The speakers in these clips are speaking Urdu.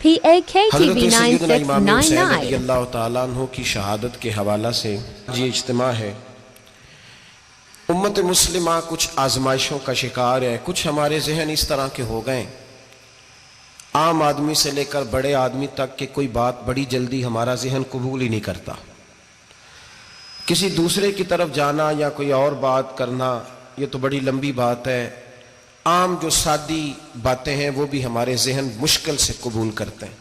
PAKTV9699 رضی اللہ تعالیٰ عنہ کی شہادت کے حوالہ سے یہ اجتماع ہے۔ امت مسلمہ کچھ آزمائشوں کا شکار ہے، کچھ ہمارے ذہن اس طرح کے ہو گئے، عام آدمی سے لے کر بڑے آدمی تک کہ کوئی بات بڑی جلدی ہمارا ذہن قبول ہی نہیں کرتا۔ کسی دوسرے کی طرف جانا یا کوئی اور بات کرنا یہ تو بڑی لمبی بات ہے، عام جو سادی باتیں ہیں وہ بھی ہمارے ذہن مشکل سے قبول کرتے ہیں،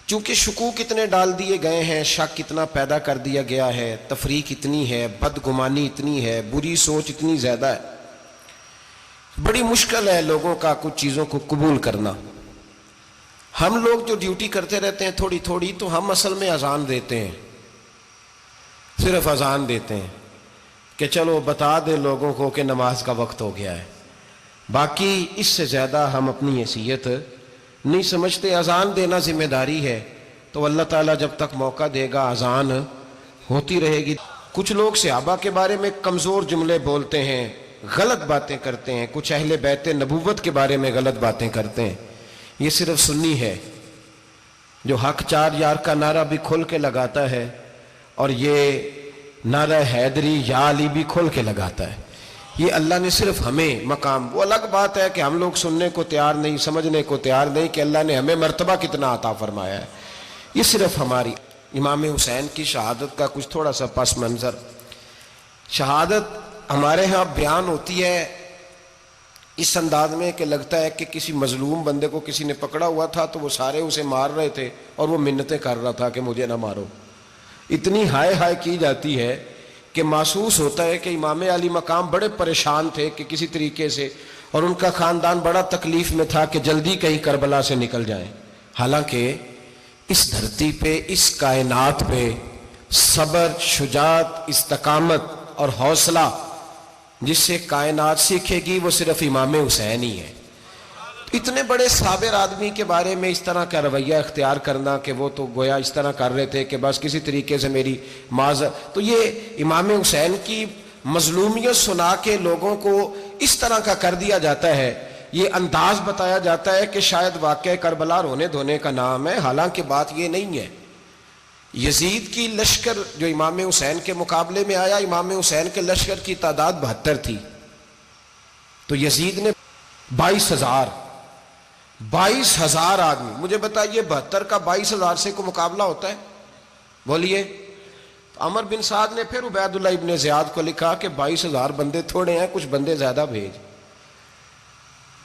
چونکہ شکوک اتنے ڈال دیے گئے ہیں، شک اتنا پیدا کر دیا گیا ہے، تفریق اتنی ہے، بدگمانی اتنی ہے، بری سوچ اتنی زیادہ ہے، بڑی مشکل ہے لوگوں کا کچھ چیزوں کو قبول کرنا۔ ہم لوگ جو ڈیوٹی کرتے رہتے ہیں تھوڑی تھوڑی، تو ہم اصل میں اذان دیتے ہیں، صرف اذان دیتے ہیں کہ چلو بتا دے لوگوں کو کہ نماز کا وقت ہو گیا ہے، باقی اس سے زیادہ ہم اپنی حیثیت نہیں سمجھتے۔ اذان دینا ذمہ داری ہے، تو اللہ تعالیٰ جب تک موقع دے گا اذان ہوتی رہے گی۔ کچھ لوگ صحابہ کے بارے میں کمزور جملے بولتے ہیں، غلط باتیں کرتے ہیں، کچھ اہل بیت نبوت کے بارے میں غلط باتیں کرتے ہیں، یہ صرف سنی ہے جو حق چار یار کا نعرہ بھی کھل کے لگاتا ہے، اور یہ نعرہ حیدری یا علی بھی کھول کے لگاتا ہے۔ یہ اللہ نے صرف ہمیں مقام، وہ الگ بات ہے کہ ہم لوگ سننے کو تیار نہیں، سمجھنے کو تیار نہیں کہ اللہ نے ہمیں مرتبہ کتنا عطا فرمایا ہے، یہ صرف ہماری۔ امام حسین کی شہادت کا کچھ تھوڑا سا پس منظر۔ شہادت ہمارے ہاں بیان ہوتی ہے اس انداز میں کہ لگتا ہے کہ کسی مظلوم بندے کو کسی نے پکڑا ہوا تھا تو وہ سارے اسے مار رہے تھے اور وہ منتیں کر رہا تھا کہ مجھے نہ مارو، اتنی ہائے ہائے کی جاتی ہے کہ محسوس ہوتا ہے کہ امام علی مقام بڑے پریشان تھے کہ کسی طریقے سے، اور ان کا خاندان بڑا تکلیف میں تھا کہ جلدی کہیں کربلا سے نکل جائیں۔ حالانکہ اس دھرتی پہ، اس کائنات پہ صبر، شجاعت، استقامت اور حوصلہ جس سے کائنات سیکھے گی وہ صرف امام حسین ہی ہے۔ اتنے بڑے صابر آدمی کے بارے میں اس طرح کا رویہ اختیار کرنا کہ وہ تو گویا اس طرح کر رہے تھے کہ بس کسی طریقے سے میری تو یہ امام حسین کی مظلومیت سنا کے لوگوں کو اس طرح کا کر دیا جاتا ہے، یہ انداز بتایا جاتا ہے کہ شاید واقعہ کربلا رونے دھونے کا نام ہے، حالانکہ بات یہ نہیں ہے۔ یزید کی لشکر جو امام حسین کے مقابلے میں آیا، امام حسین کے لشکر کی تعداد 72 تھی، تو یزید نے 22,000 آدمی، مجھے بتائیے 72 کا 22,000 سے کو مقابلہ ہوتا ہے؟ بولیے۔ عمر بن سعد نے پھر عبید اللہ ابن زیاد کو لکھا کہ 22,000 بندے تھوڑے ہیں، کچھ بندے زیادہ بھیج۔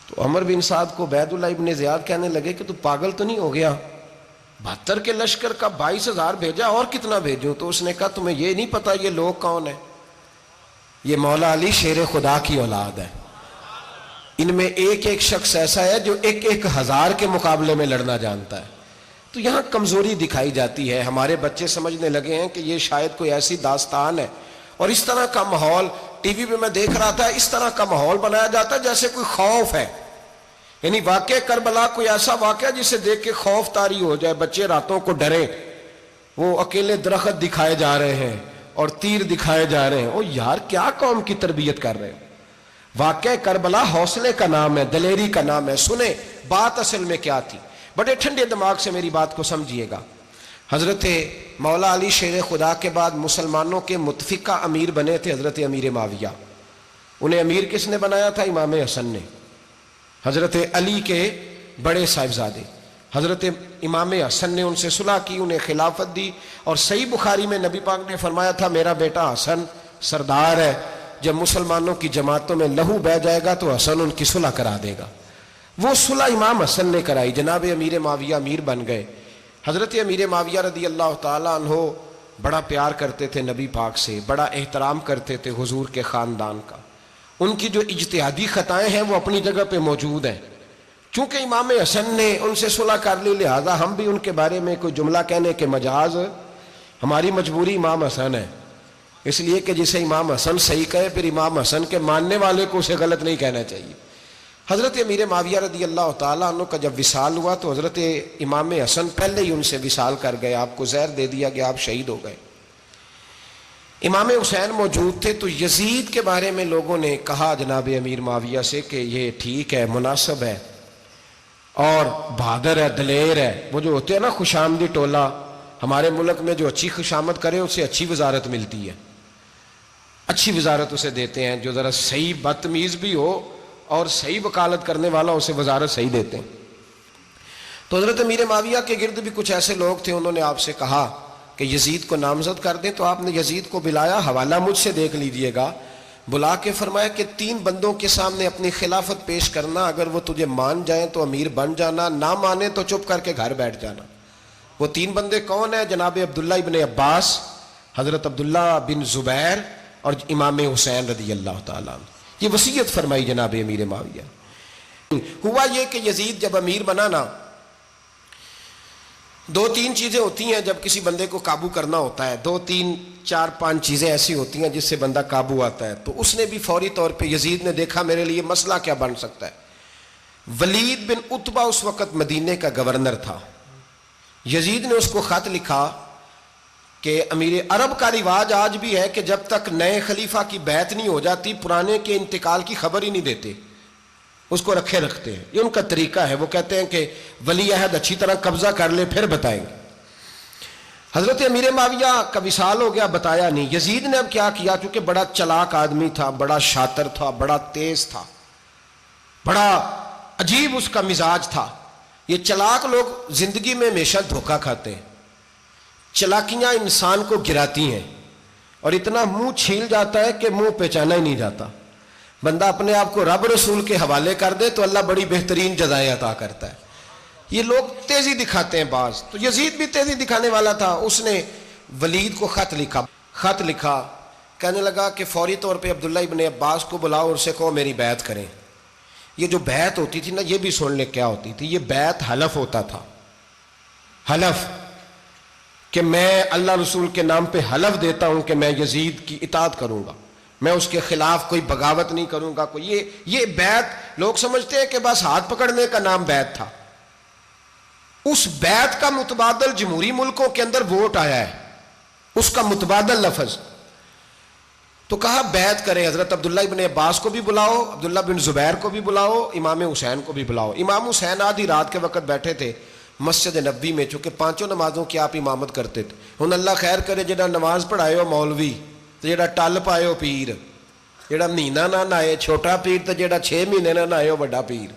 تو عمر بن سعد کو عبید اللہ ابن زیاد کہنے لگے کہ تو پاگل تو نہیں ہو گیا، 72 کے لشکر کا 22,000 بھیجا، اور کتنا بھیجوں؟ تو اس نے کہا تمہیں یہ نہیں پتا یہ لوگ کون ہیں؟ یہ مولا علی شیر خدا کی اولاد ہے، ان میں ایک ایک شخص ایسا ہے جو 1,000 کے مقابلے میں لڑنا جانتا ہے۔ تو یہاں کمزوری دکھائی جاتی ہے، ہمارے بچے سمجھنے لگے ہیں کہ یہ شاید کوئی ایسی داستان ہے، اور اس طرح کا ماحول ٹی وی پہ میں دیکھ رہا تھا، اس طرح کا ماحول بنایا جاتا ہے جیسے کوئی خوف ہے، یعنی واقعہ کربلا کوئی ایسا واقعہ جسے دیکھ کے خوف طاری ہو جائے، بچے راتوں کو ڈرے، وہ اکیلے درخت دکھائے جا رہے ہیں اور تیر دکھائے جا رہے ہیں۔ او یار کیا قوم کی تربیت کر رہے ہیں؟ واقعہ کربلا حوصلے کا نام ہے، دلیری کا نام ہے۔ سنیں بات اصل میں کیا تھی، بڑے ٹھنڈے دماغ سے میری بات کو سمجھیے گا۔ حضرت مولا علی شیر خدا کے بعد مسلمانوں کے متفقہ امیر بنے تھے حضرت امیر معاویہ۔ انہیں امیر کس نے بنایا تھا؟ امام حسن نے، حضرت علی کے بڑے صاحبزادے۔ حضرت امام حسن نے ان سے صلح کی، انہیں خلافت دی، اور صحیح بخاری میں نبی پاک نے فرمایا تھا میرا بیٹا حسن سردار ہے، جب مسلمانوں کی جماعتوں میں لہو بہہ جائے گا تو حسن ان کی صلح کرا دے گا۔ وہ صلح امام حسن نے کرائی، جناب امیر معاویہ امیر بن گئے۔ حضرت امیر معاویہ رضی اللہ تعالیٰ عنہ بڑا پیار کرتے تھے نبی پاک سے، بڑا احترام کرتے تھے حضور کے خاندان کا۔ ان کی جو اجتہادی خطائیں ہیں وہ اپنی جگہ پہ موجود ہیں، چونکہ امام حسن نے ان سے صلح کر لی، لہذا ہم بھی ان کے بارے میں کوئی جملہ کہنے کے مجاز، ہماری مجبوری امام حسن ہے، اس لیے کہ جسے امام حسن صحیح کہے پھر امام حسن کے ماننے والے کو اسے غلط نہیں کہنا چاہیے۔ حضرت امیر معاویہ رضی اللہ تعالیٰ عنہ کا جب وصال ہوا تو حضرت امام حسن پہلے ہی ان سے وصال کر گئے، آپ کو زہر دے دیا گیا، آپ شہید ہو گئے۔ امام حسین موجود تھے، تو یزید کے بارے میں لوگوں نے کہا جناب امیر معاویہ سے کہ یہ ٹھیک ہے، مناسب ہے، اور بہادر ہے، دلیر ہے. وہ جو ہوتے ہیں نا خوش آمدی ٹولہ، ہمارے ملک میں جو اچھی خوشامد کرے اسے اچھی وزارت ملتی ہے، اچھی وزارت اسے دیتے ہیں. جو ذرا صحیح بدتمیز بھی ہو اور صحیح وکالت کرنے والا اسے وزارت صحیح دیتے ہیں. تو حضرت امیر معاویہ کے گرد بھی کچھ ایسے لوگ تھے، انہوں نے آپ سے کہا کہ یزید کو نامزد کر دیں. تو آپ نے یزید کو بلایا، حوالہ مجھ سے دیکھ لیجئے گا. بلا کے فرمایا کہ 3 بندوں کے سامنے اپنی خلافت پیش کرنا، اگر وہ تجھے مان جائیں تو امیر بن جانا، نہ مانے تو چپ کر کے گھر بیٹھ جانا. وہ 3 بندے کون ہیں؟ جناب عبداللہ ابن عباس، حضرت عبداللہ بن زبیر اور امام حسین رضی اللہ تعالیٰ عنہ. یہ وصیت فرمائی جناب امیر معاویہ. ہوا یہ کہ یزید جب امیر بنا نا، 2-3 چیزیں ہوتی ہیں جب کسی بندے کو قابو کرنا ہوتا ہے، 2-3 4-5 چیزیں ایسی ہوتی ہیں جس سے بندہ قابو آتا ہے. تو اس نے بھی فوری طور پہ، یزید نے دیکھا میرے لیے مسئلہ کیا بن سکتا ہے. ولید بن عتبہ اس وقت مدینے کا گورنر تھا. یزید نے اس کو خط لکھا کہ امیر عرب کا رواج آج بھی ہے کہ جب تک نئے خلیفہ کی بیعت نہیں ہو جاتی پرانے کے انتقال کی خبر ہی نہیں دیتے، اس کو رکھے رکھتے ہیں. یہ ان کا طریقہ ہے. وہ کہتے ہیں کہ ولی عہد اچھی طرح قبضہ کر لے پھر بتائیں گے. حضرت امیر معاویہ کا وصال ہو گیا، بتایا نہیں. یزید نے اب کیا کیا، چونکہ بڑا چلاک آدمی تھا، بڑا شاطر تھا، بڑا تیز تھا، بڑا عجیب اس کا مزاج تھا. یہ چلاک لوگ زندگی میں ہمیشہ دھوکہ کھاتے ہیں. چلاکیاں انسان کو گراتی ہیں اور اتنا منہ چھیل جاتا ہے کہ منہ پہچانا ہی نہیں جاتا. بندہ اپنے آپ کو رب رسول کے حوالے کر دے تو اللہ بڑی بہترین جزائیں عطا کرتا ہے. یہ لوگ تیزی دکھاتے ہیں بعض. تو یزید بھی تیزی دکھانے والا تھا. اس نے ولید کو خط لکھا کہنے لگا کہ فوری طور پہ عبداللہ ابن عباس کو بلاؤ اور اسے کہو میری بیعت کریں. یہ جو بیعت ہوتی تھی نا، یہ بھی سن لے کیا ہوتی تھی. یہ بیعت حلف ہوتا تھا. حلف کہ میں اللہ رسول کے نام پہ حلف دیتا ہوں کہ میں یزید کی اطاعت کروں گا، میں اس کے خلاف کوئی بغاوت نہیں کروں گا. یہ بیعت لوگ سمجھتے ہیں کہ بس ہاتھ پکڑنے کا نام بیعت تھا. اس بیعت کا متبادل جمہوری ملکوں کے اندر ووٹ آیا ہے، اس کا متبادل لفظ. تو کہا بیعت کریں. حضرت عبداللہ ابن عباس کو بھی بلاؤ، عبداللہ بن زبیر کو بھی بلاؤ، امام حسین کو بھی بلاؤ. امام حسین آدھی رات کے وقت بیٹھے تھے مسجد نبوی میں، چونکہ 5 نمازوں کی آپ امامت کرتے تھے. ہن اللہ خیر کرے جڑا نماز پڑھائے ہو مولوی تو جڑا ٹل پائے ہو پیر، جڑا مہینہ نہ نہائے چھوٹا پیر تو جڑا 6 مہینے نہ نہائے ہو بڑا پیر.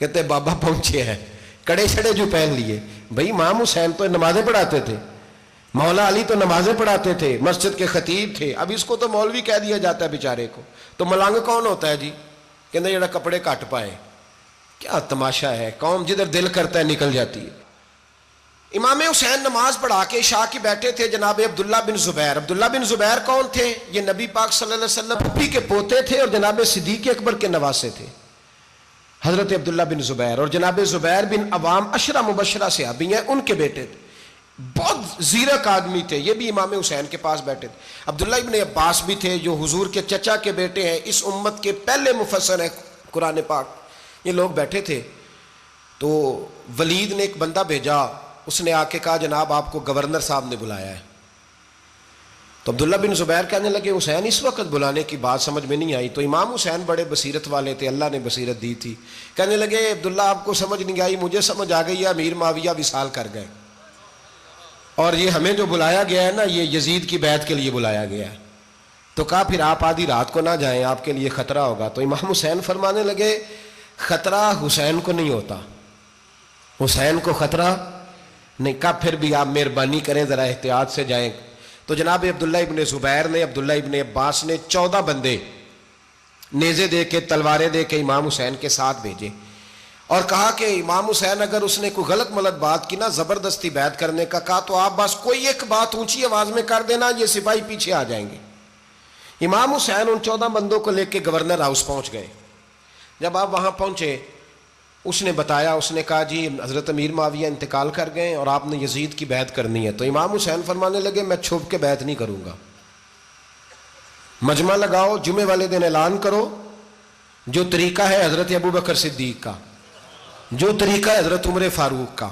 کہتے بابا پہنچے ہیں، کڑے چھڑے جو پہن لیے. بھائی امام حسین تو نمازیں پڑھاتے تھے، مولا علی تو نمازیں پڑھاتے تھے، مسجد کے خطیب تھے. اب اس کو تو مولوی کہہ دیا جاتا ہے بیچارے کو. تو ملنگ کون ہوتا ہے جی؟ کہتے جڑا کپڑے کٹ پائے. کیا تماشا ہے، قوم جدھر دل کرتا ہے نکل جاتی ہے. امام حسین نماز پڑھا کے عشاء کی بیٹھے تھے جناب عبداللہ بن زبیر. عبداللہ بن زبیر کون تھے؟ یہ نبی پاک صلی اللہ علیہ وسلم پھپھی کے پوتے تھے اور جناب صدیق اکبر کے نواسے تھے. حضرت عبداللہ بن زبیر اور جناب زبیر بن عوام عشرہ مبشرہ صحابی ہیں، ان کے بیٹے تھے. بہت زیرک آدمی تھے. یہ بھی امام حسین کے پاس بیٹھے تھے. عبداللہ ابن عباس بھی تھے جو حضور کے چچا کے بیٹے ہیں، اس امت کے پہلے مفسر ہیں قرآن پاک. یہ لوگ بیٹھے تھے. تو ولید نے ایک بندہ بھیجا، اس نے آ کے کہا جناب آپ کو گورنر صاحب نے بلایا ہے. تو عبداللہ بن زبیر کہنے لگے حسین اس وقت بلانے کی بات سمجھ میں نہیں آئی. تو امام حسین بڑے بصیرت والے تھے، اللہ نے بصیرت دی تھی. کہنے لگے عبداللہ آپ کو سمجھ نہیں آئی، مجھے سمجھ آ گئی ہے، امیر معاویہ وصال کر گئے اور یہ ہمیں جو بلایا گیا ہے نا، یہ یزید کی بیعت کے لیے بلایا گیا ہے. تو کہا پھر آپ آدھی رات کو نہ جائیں، آپ کے لیے خطرہ ہوگا. تو امام حسین فرمانے لگے خطرہ حسین کو نہیں ہوتا، حسین کو خطرہ نہیں. کہا پھر بھی آپ مہربانی کریں ذرا احتیاط سے جائیں. تو جناب عبداللہ ابن زبیر نے، عبداللہ ابن عباس نے 14 بندے نیزے دے کے، تلواریں دے کے امام حسین کے ساتھ بھیجے اور کہا کہ امام حسین اگر اس نے کوئی غلط ملت بات کی نا، زبردستی بیعت کرنے کا کہا، تو آپ بس کوئی ایک بات اونچی آواز میں کر دینا، یہ سپاہی پیچھے آ جائیں گے. امام حسین ان 14 بندوں کو لے کے گورنر ہاؤس پہنچ گئے. جب آپ وہاں پہنچے اس نے بتایا، اس نے کہا جی حضرت امیر معاویہ انتقال کر گئے اور آپ نے یزید کی بیعت کرنی ہے. تو امام حسین فرمانے لگے میں چھپ کے بیعت نہیں کروں گا. مجمع لگاؤ، جمعے والے دن اعلان کرو. جو طریقہ ہے حضرت ابو بکر صدیق کا، جو طریقہ ہے حضرت عمر فاروق کا،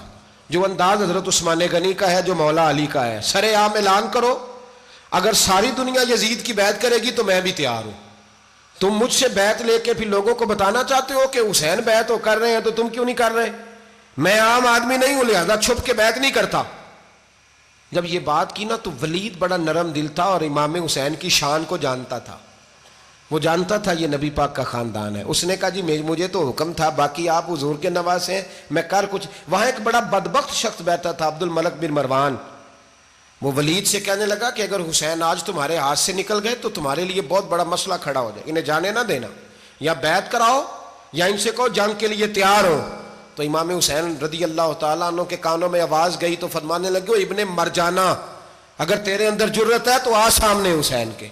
جو انداز حضرت عثمان غنی کا ہے، جو مولا علی کا ہے، سر عام اعلان کرو. اگر ساری دنیا یزید کی بیعت کرے گی تو میں بھی تیار ہوں. تم مجھ سے بیعت لے کے پھر لوگوں کو بتانا چاہتے ہو کہ حسین بیعت کر رہے ہیں تو تم کیوں نہیں کر رہے؟ میں عام آدمی نہیں ہوں لہذا چھپ کے بیعت نہیں کرتا. جب یہ بات کی نا تو ولید بڑا نرم دل تھا اور امام حسین کی شان کو جانتا تھا. وہ جانتا تھا یہ نبی پاک کا خاندان ہے. اس نے کہا جی مجھے تو حکم تھا، باقی آپ حضور کے نواز ہیں، میں کر کچھ. وہاں ایک بڑا بدبخت شخص بیٹھا تھا، عبد الملک بن مروان. وہ ولید سے کہنے لگا کہ اگر حسین آج تمہارے ہاتھ سے نکل گئے تو تمہارے لیے بہت بڑا مسئلہ کھڑا ہو جائے، انہیں جانے نہ دینا، یا بیعت کراؤ یا ان سے کہو جنگ کے لیے تیار ہو. تو امام حسین رضی اللہ تعالیٰ عنہ کے کانوں میں آواز گئی تو فرمانے لگے ابن مرجانہ، اگر تیرے اندر جرت ہے تو آ سامنے حسین کے،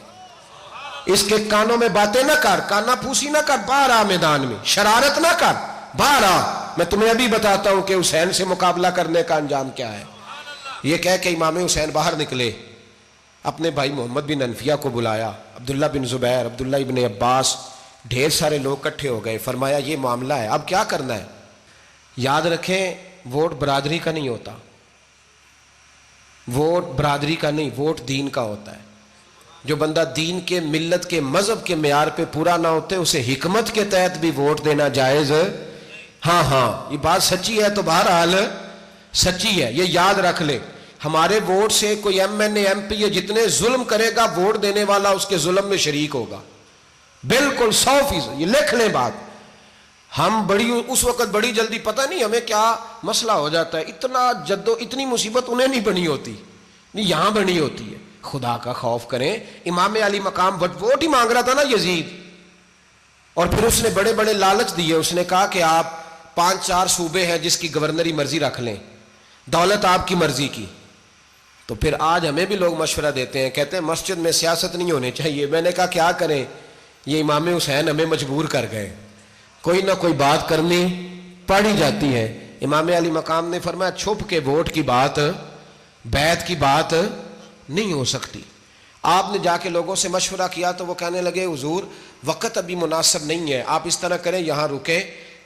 اس کے کانوں میں باتیں نہ کر، کانا پھوسی نہ کر، باہر آ میدان میں، شرارت نہ کر، باہر آ، میں تمہیں ابھی بتاتا ہوں کہ حسین سے مقابلہ کرنے کا انجام کیا ہے. یہ کہہ کہ امام حسین باہر نکلے، اپنے بھائی محمد بن انفیہ کو بلایا، عبداللہ بن زبیر، عبداللہ ابن عباس، ڈھیر سارے لوگ اکٹھے ہو گئے. فرمایا یہ معاملہ ہے، اب کیا کرنا ہے. یاد رکھیں ووٹ برادری کا نہیں ہوتا، ووٹ برادری کا نہیں، ووٹ دین کا ہوتا ہے. جو بندہ دین کے، ملت کے، مذہب کے معیار پہ پورا نہ ہوتے اسے حکمت کے تحت بھی ووٹ دینا جائز. ہاں یہ بات سچی ہے تو بہرحال سچی ہے، یہ یاد رکھ لے. ہمارے ووٹ سے کوئی ایم این اے، ایم پی اے جتنے ظلم کرے گا، ووٹ دینے والا اس کے ظلم میں شریک ہوگا، بالکل 100%. یہ لکھ لیں بات. ہم اس وقت بڑی جلدی، پتہ نہیں ہمیں کیا مسئلہ ہو جاتا ہے، اتنا اتنی مصیبت انہیں نہیں بنی ہوتی، نہیں یہاں بنی ہوتی ہے. خدا کا خوف کریں. امام علی مقام ووٹ ہی مانگ رہا تھا نا یزید، اور پھر اس نے بڑے بڑے لالچ دیے. اس نے کہا کہ آپ 5-4 صوبے ہیں جس کی گورنری مرضی رکھ لیں، دولت آپ کی مرضی کی. تو پھر آج ہمیں بھی لوگ مشورہ دیتے ہیں، کہتے ہیں مسجد میں سیاست نہیں ہونی چاہیے. میں نے کہا کیا کریں، یہ امام حسین ہمیں مجبور کر گئے، کوئی نہ کوئی بات کرنی پڑ ہی جاتی ہے. امام علی مقام نے فرمایا چھپ کے ووٹ کی بات، بیعت کی بات نہیں ہو سکتی. آپ نے جا کے لوگوں سے مشورہ کیا تو وہ کہنے لگے حضور وقت ابھی مناسب نہیں ہے، آپ اس طرح کریں یہاں رکیں،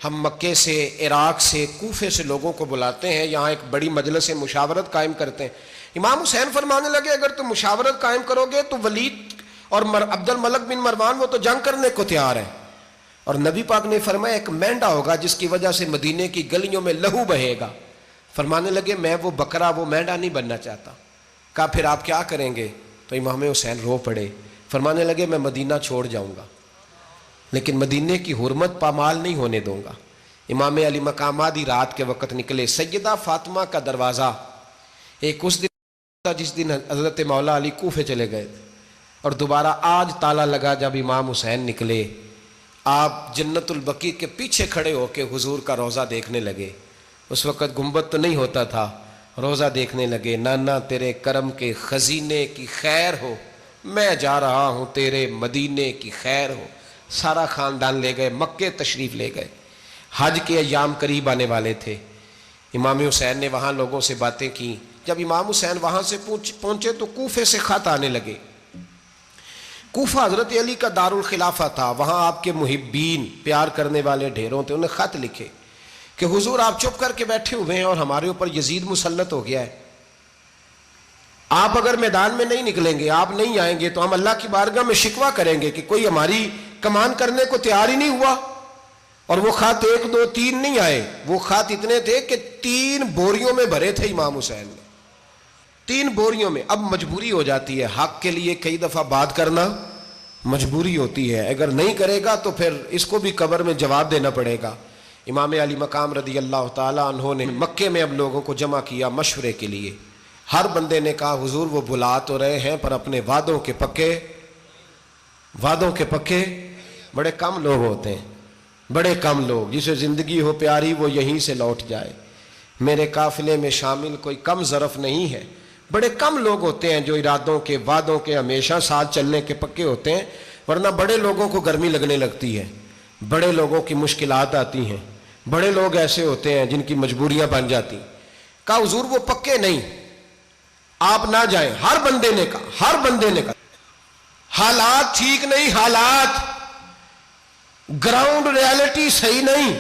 ہم مکے سے، عراق سے، کوفے سے لوگوں کو بلاتے ہیں، یہاں ایک بڑی مجلس مشاورت قائم کرتے ہیں. امام حسین فرمانے لگے اگر تم مشاورت قائم کرو گے تو ولید اور عبد الملک بن مروان وہ تو جنگ کرنے کو تیار ہے، اور نبی پاک نے فرمایا ایک مینڈا ہوگا جس کی وجہ سے مدینے کی گلیوں میں لہو بہے گا. فرمانے لگے میں وہ بکرا، وہ مینڈا نہیں بننا چاہتا. کہا پھر آپ کیا کریں گے؟ تو امام حسین رو پڑے، فرمانے لگے میں مدینہ چھوڑ جاؤں گا لیکن مدینے کی حرمت پامال نہیں ہونے دوں گا. امام علی مقام آدھی رات کے وقت نکلے. سیدہ فاطمہ کا دروازہ ایک اس دن تھا جس دن حضرت مولا علی کوفے چلے گئے تھے، اور دوبارہ آج تالا لگا جب امام حسین نکلے. آپ جنت البقیع کے پیچھے کھڑے ہو کے حضور کا روضہ دیکھنے لگے. اس وقت گنبد تو نہیں ہوتا تھا، روضہ دیکھنے لگے. نانا تیرے کرم کے خزینے کی خیر ہو، میں جا رہا ہوں تیرے مدینے کی خیر ہو. سارا خاندان لے گئے، مکے تشریف لے گئے. حج کے ایام قریب آنے والے تھے. امام حسین نے وہاں لوگوں سے باتیں کی. جب امام حسین وہاں سے پہنچے تو کوفے سے خط آنے لگے. کوفہ حضرت علی کا دارالخلافہ تھا، وہاں آپ کے محبین، پیار کرنے والے ڈھیروں تھے. انہیں خط لکھے کہ حضور آپ چپ کر کے بیٹھے ہوئے ہیں اور ہمارے اوپر یزید مسلط ہو گیا ہے. آپ اگر میدان میں نہیں نکلیں گے، آپ نہیں آئیں گے تو ہم اللہ کی بارگاہ میں شکوہ کریں گے کہ کوئی ہماری کمان کرنے کو تیار ہی نہیں ہوا. اور وہ خط 1 2 3 نہیں آئے، وہ خط اتنے تھے کہ 3 بوریوں میں بھرے تھے امام حسین نے، 3 بوریوں میں. اب مجبوری ہو جاتی ہے، حق کے لیے کئی دفعہ بات کرنا مجبوری ہوتی ہے، اگر نہیں کرے گا تو پھر اس کو بھی قبر میں جواب دینا پڑے گا. امام علی مقام رضی اللہ تعالیٰ عنہ نے مکے میں اب لوگوں کو جمع کیا مشورے کے لیے. ہر بندے نے کہا حضور وہ بلا تو رہے ہیں پر اپنے وعدوں کے پکے. بڑے کم لوگ ہوتے ہیں، بڑے کم لوگ، جسے زندگی ہو پیاری وہ یہیں سے لوٹ جائے. میرے قافلے میں شامل کوئی کم ظرف نہیں ہے. بڑے کم لوگ ہوتے ہیں جو ارادوں کے، وعدوں کے ہمیشہ ساتھ چلنے کے پکے ہوتے ہیں، ورنہ بڑے لوگوں کو گرمی لگنے لگتی ہے، بڑے لوگوں کی مشکلات آتی ہیں، بڑے لوگ ایسے ہوتے ہیں جن کی مجبوریاں بن جاتی. کہا حضور وہ پکے نہیں، آپ نہ جائیں. ہر بندے نے کہا حالات ٹھیک نہیں، حالات گراؤنڈ ریالٹی صحیح نہیں.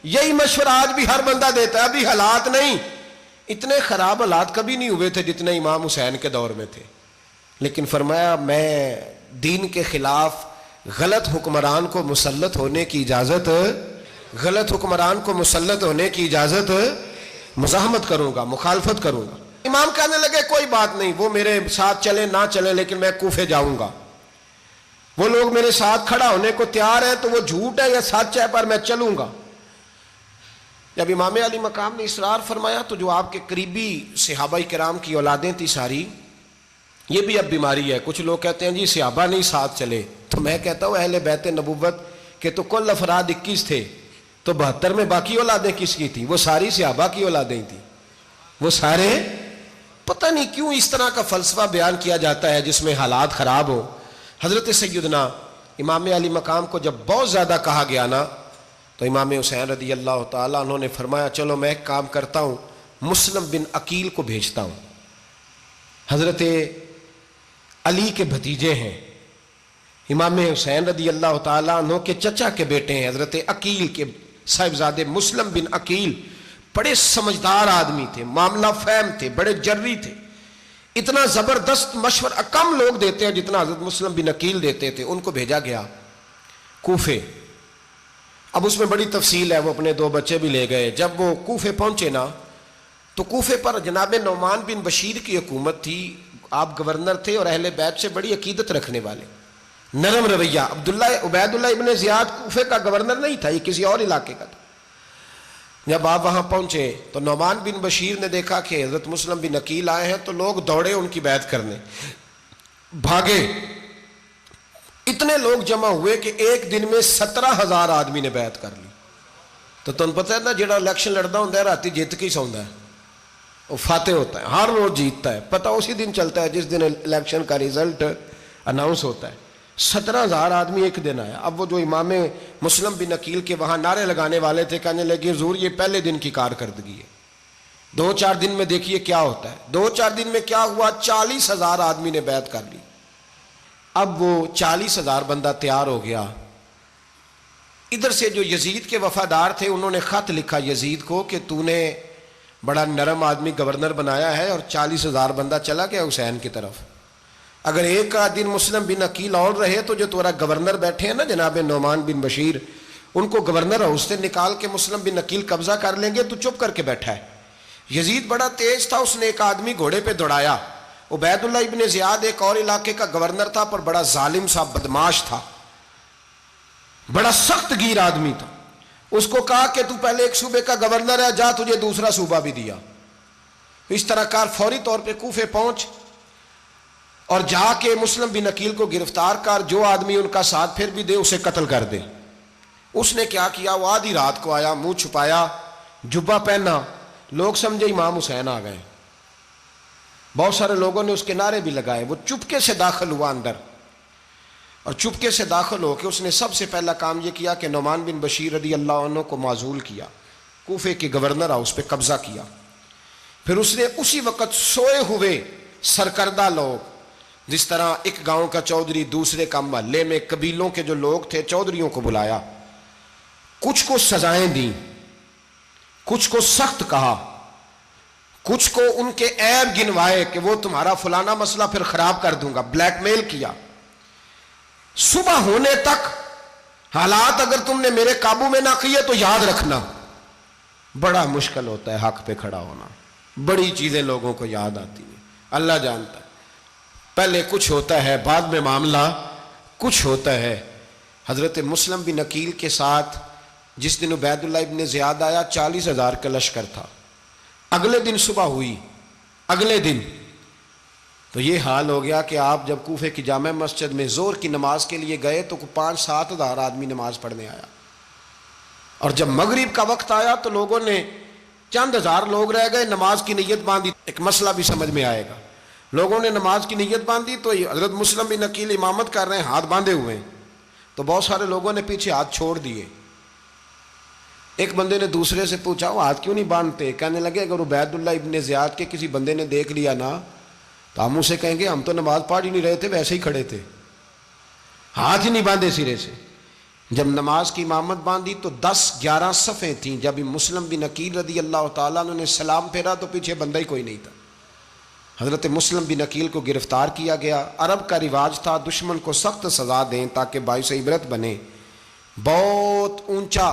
یہی مشورہ آج بھی ہر بندہ دیتا ہے، ابھی حالات نہیں. اتنے خراب حالات کبھی نہیں ہوئے تھے جتنے امام حسین کے دور میں تھے. لیکن فرمایا میں دین کے خلاف غلط حکمران کو مسلط ہونے کی اجازت غلط حکمران کو مسلط ہونے کی اجازت مزاحمت کروں گا، مخالفت کروں گا۔ امام کہنے لگے کوئی بات نہیں، وہ میرے ساتھ چلے نہ چلے لیکن میں کوفے جاؤں گا، وہ لوگ میرے ساتھ کھڑا ہونے کو تیار ہے تو وہ جھوٹ ہے یا سچ ہے پر میں چلوں گا۔ جب امام علی مقام نے اصرار فرمایا تو جو آپ کے قریبی صحابہ کرام کی اولادیں تھی ساری، یہ بھی اب بیماری ہے، کچھ لوگ کہتے ہیں جی صحابہ نہیں ساتھ چلے، تو میں کہتا ہوں اہل بیت نبوت کے تو کل افراد 21 تھے، تو 72 میں باقی اولادیں کس کی تھیں؟ وہ ساری صحابہ کی اولادیں تھیں، وہ سارے، پتہ نہیں کیوں اس طرح کا فلسفہ بیان کیا جاتا ہے جس میں حالات خراب ہو۔ حضرت سیدنا امام علی مقام کو جب بہت زیادہ کہا گیا نا تو امام حسین رضی اللہ تعالیٰ انہوں نے فرمایا چلو میں ایک کام کرتا ہوں، مسلم بن عقیل کو بھیجتا ہوں، حضرت علی کے بھتیجے ہیں، امام حسین رضی اللہ تعالیٰ عنہ کے چچا کے بیٹے ہیں، حضرت عقیل کے صاحبزادے مسلم بن عقیل بڑے سمجھدار آدمی تھے، معاملہ فہم تھے، بڑے جری تھے، اتنا زبردست مشورہ کم لوگ دیتے ہیں جتنا حضرت مسلم بن عقیل دیتے تھے۔ ان کو بھیجا گیا کوفے۔ اب اس میں بڑی تفصیل ہے، وہ اپنے 2 بچے بھی لے گئے۔ جب وہ کوفے پہنچے نا تو کوفے پر جناب نعمان بن بشیر کی حکومت تھی، آپ گورنر تھے اور اہل بیت سے بڑی عقیدت رکھنے والے، نرم رویہ۔ عبید اللہ ابن زیاد کوفے کا گورنر نہیں تھا، یہ کسی اور علاقے کا تھا۔ جب آپ وہاں پہنچے تو نعمان بن بشیر نے دیکھا کہ حضرت مسلم بن عقیل آئے ہیں تو لوگ دوڑے ان کی بیعت کرنے، بھاگے، اتنے لوگ جمع ہوئے کہ ایک دن میں 17,000 آدمی نے بیعت کر لی۔ تو تم پتہ ہے نا جڑا الیکشن لڑتا ہوں راتی جیت کے سوندا ہے، وہ فاتح ہوتا ہے، ہر روز جیتتا ہے، پتہ اسی دن چلتا ہے جس دن الیکشن کا ریزلٹ اناؤنس ہوتا ہے۔ 17,000 آدمی ایک دن آیا۔ اب وہ جو امام مسلم بن عقیل کے وہاں نعرے لگانے والے تھے کہنے لگے حضور یہ پہلے دن کی کارکردگی ہے، 2-4 دن میں دیکھیے کیا ہوتا ہے۔ 2-4 دن میں کیا ہوا، 40,000 آدمی نے بیعت کر لی۔ اب وہ 40,000 بندہ تیار ہو گیا۔ ادھر سے جو یزید کے وفادار تھے انہوں نے خط لکھا یزید کو کہ تو نے بڑا نرم آدمی گورنر بنایا ہے اور 40,000 بندہ چلا گیا حسین کی طرف، اگر ایک دن مسلم بن عقیل اور رہے تو جو تمہارا گورنر بیٹھے ہیں نا جناب نعمان بن بشیر، ان کو گورنر ہاؤس سے نکال کے مسلم بن عقیل قبضہ کر لیں گے، تو چپ کر کے بیٹھا ہے۔ یزید بڑا تیز تھا، اس نے ایک آدمی گھوڑے پہ دوڑایا۔ عبید اللہ ابن زیاد ایک اور علاقے کا گورنر تھا پر بڑا ظالم سا بدماش تھا، بڑا سخت گیر آدمی تھا۔ اس کو کہا کہ تو پہلے ایک صوبے کا گورنر ہے، جا تجھے دوسرا صوبہ بھی دیا۔ اس طرح کار فوری طور پہ کوفے پہنچ اور جا کے مسلم بن عقیل کو گرفتار کر، جو آدمی ان کا ساتھ پھر بھی دے اسے قتل کر دے۔ اس نے کیا کیا، وہ آدھی رات کو آیا، منہ چھپایا، جبہ پہنا، لوگ سمجھے امام حسین آ گئے۔ بہت سارے لوگوں نے اس کے نعرے بھی لگائے۔ وہ چپکے سے داخل ہوا اندر، اور چپکے سے داخل ہو کے اس نے سب سے پہلا کام یہ کیا کہ نعمان بن بشیر رضی اللہ عنہ کو معزول کیا، کوفے کے گورنر ہاؤس پہ قبضہ کیا۔ پھر اس نے اسی وقت سوئے ہوئے سرکردہ لوگ، جس طرح ایک گاؤں کا چودھری دوسرے کا محلے میں قبیلوں کے جو لوگ تھے چودھریوں کو بلایا، کچھ کو سزائیں دیں، کچھ کو سخت کہا، کچھ کو ان کے عیب گنوائے کہ وہ تمہارا فلانا مسئلہ پھر خراب کر دوں گا، بلیک میل کیا۔ صبح ہونے تک حالات اگر تم نے میرے قابو میں نہ کیے تو یاد رکھنا بڑا مشکل ہوتا ہے حق پہ کھڑا ہونا، بڑی چیزیں لوگوں کو یاد آتی ہیں، اللہ جانتا ہے۔ پہلے کچھ ہوتا ہے، بعد میں معاملہ کچھ ہوتا ہے۔ حضرت مسلم بن عقیل کے ساتھ جس دن عبید اللہ ابن زیاد آیا 40,000 کا لشکر تھا۔ اگلے دن صبح ہوئی، اگلے دن تو یہ حال ہو گیا کہ آپ جب کوفے کی جامع مسجد میں زور کی نماز کے لیے گئے تو 5-7 ہزار آدمی نماز پڑھنے آیا، اور جب مغرب کا وقت آیا تو لوگوں نے چند ہزار لوگ رہ گئے، نماز کی نیت باندھی۔ ایک مسئلہ بھی سمجھ میں آئے گا، لوگوں نے نماز کی نیت باندھی تو حضرت مسلم بن عقیل امامت کر رہے ہیں، ہاتھ باندھے ہوئے ہیں، تو بہت سارے لوگوں نے پیچھے ہاتھ چھوڑ دیے۔ ایک بندے نے دوسرے سے پوچھا وہ ہاتھ کیوں نہیں باندھتے؟ کہنے لگے اگر عبید اللہ ابن زیاد کے کسی بندے نے دیکھ لیا نا تو ہم اسے کہیں گے ہم تو نماز پڑھ ہی نہیں رہے تھے، ویسے ہی کھڑے تھے، ہاتھ ہی نہیں باندھے سرے سے۔ جب نماز کی امامت باندھی تو 10-11 صفیں تھیں۔ جب مسلم بن عقیل رضی اللہ تعالیٰ عنہ نے سلام پھیرا تو پیچھے بندہ ہی کوئی نہیں تھا۔ حضرت مسلم بن عقیل کو گرفتار کیا گیا۔ عرب کا رواج تھا دشمن کو سخت سزا دیں تاکہ باعث عبرت بنے۔ بہت اونچا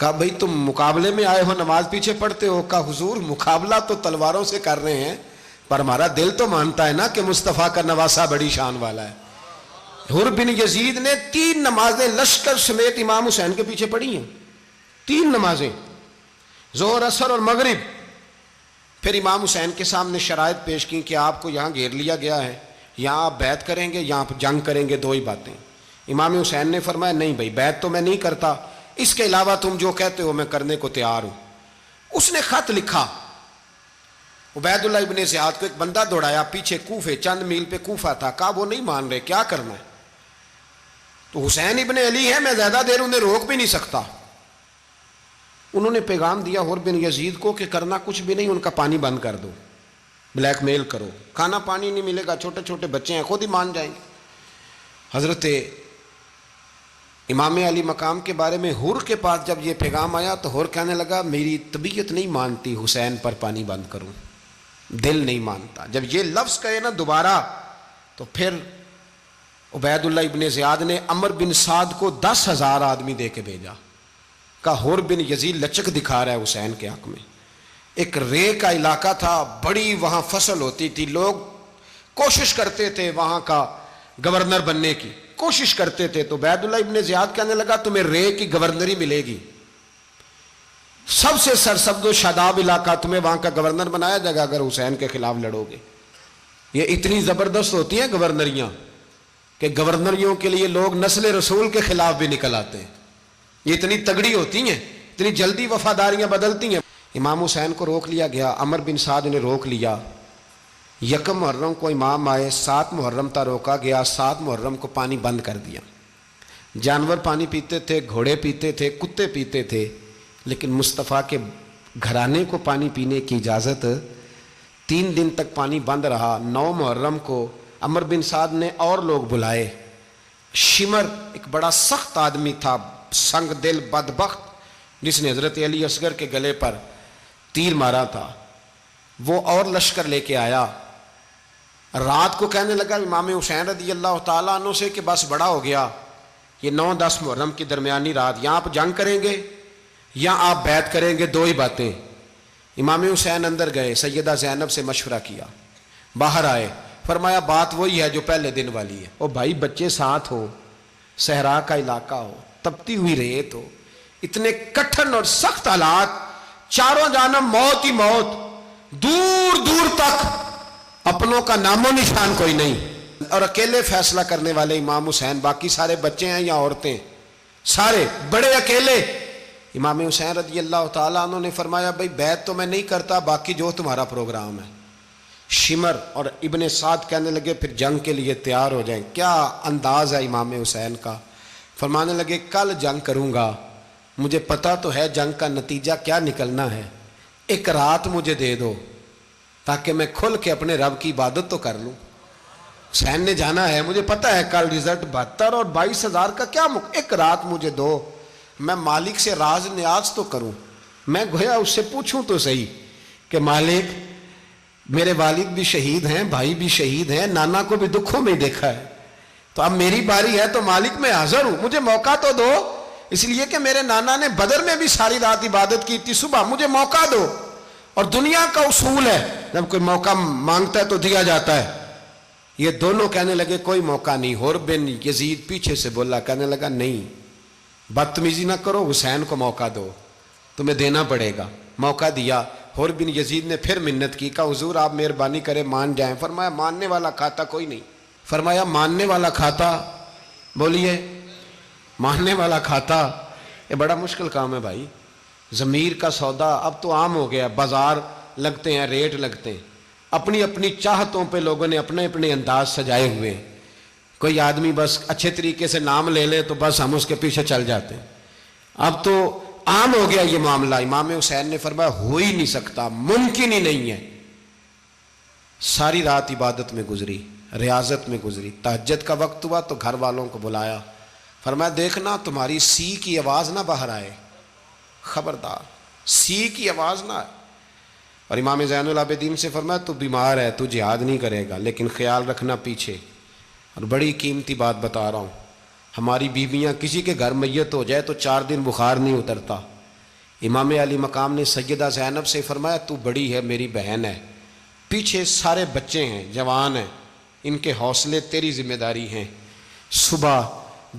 کہا بھئی تم مقابلے میں آئے ہو نماز پیچھے پڑھتے ہو؟ کہا حضور مقابلہ تو تلواروں سے کر رہے ہیں پر ہمارا دل تو مانتا ہے نا کہ مصطفیٰ کا نواسہ بڑی شان والا ہے۔ حر بن یزید نے 3 نمازیں لشکر سمیت امام حسین کے پیچھے پڑھی ہیں، 3 نمازیں، ظہر عصر اور مغرب۔ پھر امام حسین کے سامنے شرائط پیش کی کہ آپ کو یہاں گھیر لیا گیا ہے، یہاں آپ بیعت کریں گے، یہاں جنگ کریں گے، 2 ہی باتیں۔ امام حسین نے فرمایا نہیں بھائی بیعت تو میں نہیں کرتا، اس کے علاوہ تم جو کہتے ہو میں کرنے کو تیار ہوں۔ اس نے خط لکھا، عبید اللہ ابن زیاد کو ایک بندہ دوڑایا پیچھے کوفے، چند میل پہ کوفہ تھا، کہا وہ نہیں مان رہے، کیا کرنا ہے؟ تو حسین ابن علی ہے، میں زیادہ دیر انہیں روک بھی نہیں سکتا۔ انہوں نے پیغام دیا حر بن یزید کو کہ کرنا کچھ بھی نہیں، ان کا پانی بند کر دو، بلیک میل کرو، کھانا پانی نہیں ملے گا، چھوٹے چھوٹے بچے ہیں، خود ہی مان جائیں گے۔ حضرت امام علی مقام کے بارے میں حر کے پاس جب یہ پیغام آیا تو حر کہنے لگا میری طبیعت نہیں مانتی حسین پر پانی بند کروں، دل نہیں مانتا۔ جب یہ لفظ کہے نا دوبارہ تو پھر عبید اللہ ابن زیاد نے عمر بن سعد کو 10,000 آدمی دے کے بھیجا، کہا حر بن یزید لچک دکھا رہا ہے حسین کے حق میں۔ ایک رے کا علاقہ تھا، بڑی وہاں فصل ہوتی تھی، لوگ کوشش کرتے تھے وہاں کا گورنر بننے کی، کوشش کرتے تھے۔ تو عبید اللہ ابن زیاد کہنے لگا تمہیں رے کی گورنری ملے گی، سب سے سرسبز و شاداب علاقہ، تمہیں وہاں کا گورنر بنایا جائے گا اگر حسین کے خلاف لڑو گے۔ یہ اتنی زبردست ہوتی ہیں گورنریاں کہ گورنریوں کے لیے لوگ نسل رسول کے خلاف بھی نکل آتے ہیں، یہ اتنی تگڑی ہوتی ہیں، اتنی جلدی وفاداریاں بدلتی ہیں۔ امام حسین کو روک لیا گیا، عمر بن سعد نے روک لیا۔ 1 محرم کو امام آئے، 7 محرم تا روکا گیا، 7 محرم کو پانی بند کر دیا۔ جانور پانی پیتے تھے، گھوڑے پیتے تھے، کتے پیتے تھے، لیکن مصطفیٰ کے گھرانے کو پانی پینے کی اجازت، 3 دن تک پانی بند رہا۔ 9 محرم کو عمر بن سعد نے اور لوگ بلائے۔ شمر ایک بڑا سخت آدمی تھا، سنگ دل بدبخت، جس نے حضرت علی اصغر کے گلے پر تیر مارا تھا، وہ اور لشکر لے کے آیا۔ رات کو کہنے لگا امام حسین رضی اللہ تعالیٰ عنہ سے کہ بس بڑا ہو گیا، یہ 9-10 محرم کی درمیانی رات، یا آپ جنگ کریں گے یا آپ بیعت کریں گے، 2 ہی باتیں۔ امام حسین اندر گئے، سیدہ زینب سے مشورہ کیا، باہر آئے، فرمایا بات وہی ہے جو پہلے دن والی ہے۔ او بھائی بچے ساتھ ہو، صحرا کا علاقہ ہو، تپتی ہوئی ریت ہو، اتنے کٹھن اور سخت حالات، چاروں جانب موت ہی موت، دور دور تک اپنوں کا نام و نشان کوئی نہیں، اور اکیلے فیصلہ کرنے والے امام حسین، باقی سارے بچے ہیں یا عورتیں، سارے بڑے اکیلے۔ امام حسین رضی اللہ تعالیٰ عنہ نے فرمایا بھائی بیعت تو میں نہیں کرتا، باقی جو تمہارا پروگرام ہے۔ شمر اور ابن سعد کہنے لگے پھر جنگ کے لیے تیار ہو جائیں۔ کیا انداز ہے امام حسین کا، فرمانے لگے کل جنگ کروں گا، مجھے پتا تو ہے جنگ کا نتیجہ کیا نکلنا ہے، 1 رات مجھے دے دو تاکہ میں کھل کے اپنے رب کی عبادت تو کر لوں۔ حسین نے جانا ہے، مجھے پتا ہے کل رزلٹ 72 اور 22,000 کا کیا 1 رات مجھے دو، میں مالک سے راز نیاز تو کروں، میں گویا اس سے پوچھوں تو صحیح کہ مالک میرے والد بھی شہید ہیں، بھائی بھی شہید ہیں، نانا کو بھی دکھوں میں دیکھا ہے، تو اب میری باری ہے تو مالک میں حاضر ہوں، مجھے موقع تو دو، اس لیے کہ میرے نانا نے بدر میں بھی ساری رات عبادت کی تھی، صبح مجھے موقع دو۔ اور دنیا کا اصول ہے جب کوئی موقع مانگتا ہے تو دیا جاتا ہے۔ یہ دونوں کہنے لگے کوئی موقع نہیں۔ حر بن یزید پیچھے سے بولا، کہنے لگا نہیں بدتمیزی نہ کرو، حسین کو موقع دو، تمہیں دینا پڑے گا۔ موقع دیا۔ حر بن یزید نے پھر منت کی، کہا حضور آپ مہربانی کریں مان جائیں۔ فرمایا ماننے والا کھاتا کوئی نہیں۔ فرمایا ماننے والا کھاتا، بولیے ماننے والا کھاتا، یہ بڑا مشکل کام ہے بھائی۔ ضمیر کا سودا اب تو عام ہو گیا، بازار لگتے ہیں، ریٹ لگتے ہیں، اپنی اپنی چاہتوں پہ لوگوں نے اپنے اپنے انداز سجائے ہوئے ہیں۔ کوئی آدمی بس اچھے طریقے سے نام لے لے تو بس ہم اس کے پیچھے چل جاتے ہیں، اب تو عام ہو گیا یہ معاملہ۔ امام حسین نے فرمایا ہو ہی نہیں سکتا، ممکن ہی نہیں ہے۔ ساری رات عبادت میں گزری، ریاضت میں گزری، تہجد کا وقت ہوا تو گھر والوں کو بلایا، فرمایا دیکھنا تمہاری سی کی آواز نہ باہر آئے، خبردار سی کی آواز نہ آئے۔ اور امام زین العابدین سے فرمایا تو بیمار ہے، تو جہاد نہیں کرے گا، لیکن خیال رکھنا پیچھے۔ اور بڑی قیمتی بات بتا رہا ہوں، ہماری بیویاں کسی کے گھر میت ہو جائے تو 4 دن بخار نہیں اترتا، امام علی مقام نے سیدہ زینب سے فرمایا تو بڑی ہے، میری بہن ہے، پیچھے سارے بچے ہیں، جوان ہیں، ان کے حوصلے تیری ذمہ داری ہیں۔ صبح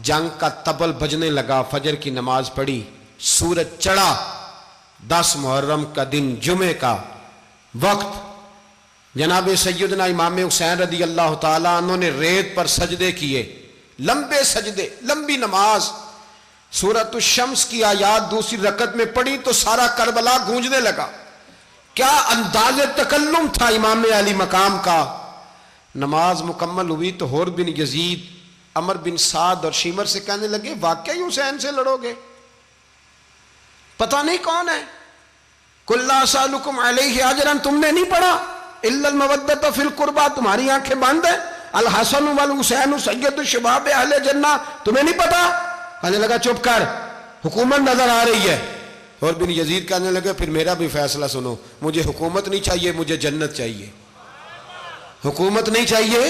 جنگ کا طبل بجنے لگا، فجر کی نماز پڑھی، سورج چڑھا، 10 محرم کا دن، جمعے کا وقت، جناب سیدنا امام حسین رضی اللہ تعالیٰ عنہ نے ریت پر سجدے کیے، لمبے سجدے، لمبی نماز، سورۃ الشمس کی آیات دوسری رکعت میں پڑھی تو سارا کربلا گونجنے لگا۔ کیا انداز تکلم تھا امام علی مقام کا۔ نماز مکمل ہوئی تو حور بن یزید، عمر بن سعد اور شیمر سے کہنے لگے واقعی حسین سے لڑو گے؟ پتہ نہیں کون ہے۔ قُلْ لَا أَسْأَلُكُمْ عَلَيْهِ أَجْرًا، تم نے نہیں پڑھا إِلَّا الْمَوَدَّةَ فِي الْقُرْبَى، تمہاری آنکھیں بند ہیں، الحسن والحسین سید الشباب اہل جنہ، تمہیں نہیں پتا؟ کہنے لگا چپ کر، حکومت نظر آ رہی ہے۔ اور بن یزید کہنے لگے پھر میرا بھی فیصلہ سنو، مجھے حکومت نہیں چاہیے، مجھے جنت چاہیے۔ حکومت نہیں چاہیے۔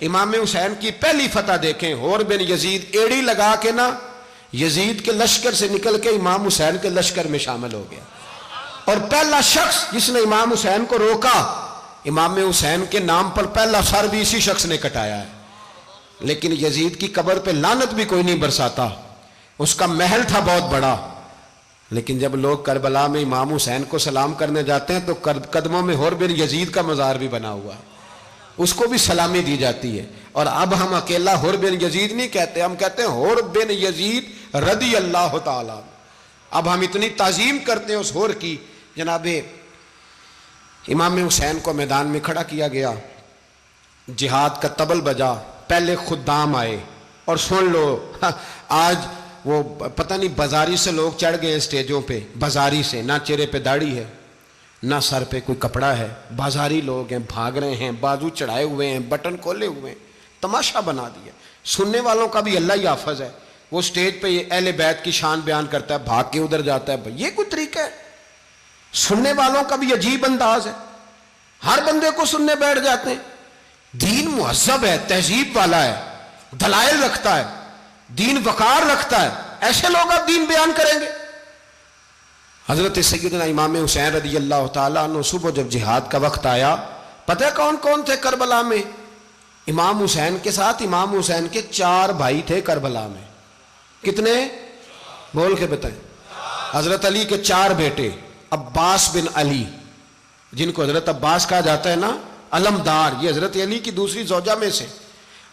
امام حسین کی پہلی فتح دیکھیں، اور بن یزید ایڑی لگا کے نا یزید کے لشکر سے نکل کے امام حسین کے لشکر میں شامل ہو گیا، اور پہلا شخص جس نے امام حسین کو روکا، امام حسین کے نام پر پہلا سر بھی اسی شخص نے کٹایا ہے۔ لیکن یزید کی قبر پہ لعنت بھی کوئی نہیں برساتا، اس کا محل تھا بہت بڑا، لیکن جب لوگ کربلا میں امام حسین کو سلام کرنے جاتے ہیں تو قدموں میں حور بن یزید کا مزار بھی بنا ہوا ہے، اس کو بھی سلامی دی جاتی ہے۔ اور اب ہم اکیلا حور بن یزید نہیں کہتے، ہم کہتے ہیں حور بن یزید رضی اللہ تعالیٰ۔ اب ہم اتنی تعظیم کرتے ہیں اس حور کی۔ جناب امام حسین کو میدان میں کھڑا کیا گیا، جہاد کا طبل بجا، پہلے خدام آئے، اور سن لو آج وہ پتہ نہیں بازاری سے لوگ چڑھ گئے اسٹیجوں پہ، بازاری سے، نہ چہرے پہ داڑھی ہے، نہ سر پہ کوئی کپڑا ہے، بازاری لوگ ہیں، بھاگ رہے ہیں، بازو چڑھائے ہوئے ہیں، بٹن کھولے ہوئے ہیں، تماشا بنا دیا۔ سننے والوں کا بھی اللہ ہی حافظ ہے، وہ سٹیج پہ اہل بیت کی شان بیان کرتا ہے، بھاگ کے ادھر جاتا ہے، یہ کوئی طریقہ ہے؟ سننے والوں کا بھی عجیب انداز ہے، ہر بندے کو سننے بیٹھ جاتے ہیں۔ دین مہذب ہے، تہذیب والا ہے، دلائل رکھتا ہے، دین وقار رکھتا ہے، ایسے لوگ اب دین بیان کریں گے؟ حضرت سیدنا امام حسین رضی اللہ تعالیٰ عنہ صبح جب جہاد کا وقت آیا، پتہ ہے کون کون تھے کربلا میں؟ امام حسین کے ساتھ امام حسین کے 4 بھائی تھے کربلا میں۔ کتنے؟ بول کے بتائیں۔ حضرت علی کے 4 بیٹے، عباس بن علی، جن کو حضرت عباس کہا جاتا ہے نا، علمدار، یہ حضرت علی کی دوسری زوجہ میں سے۔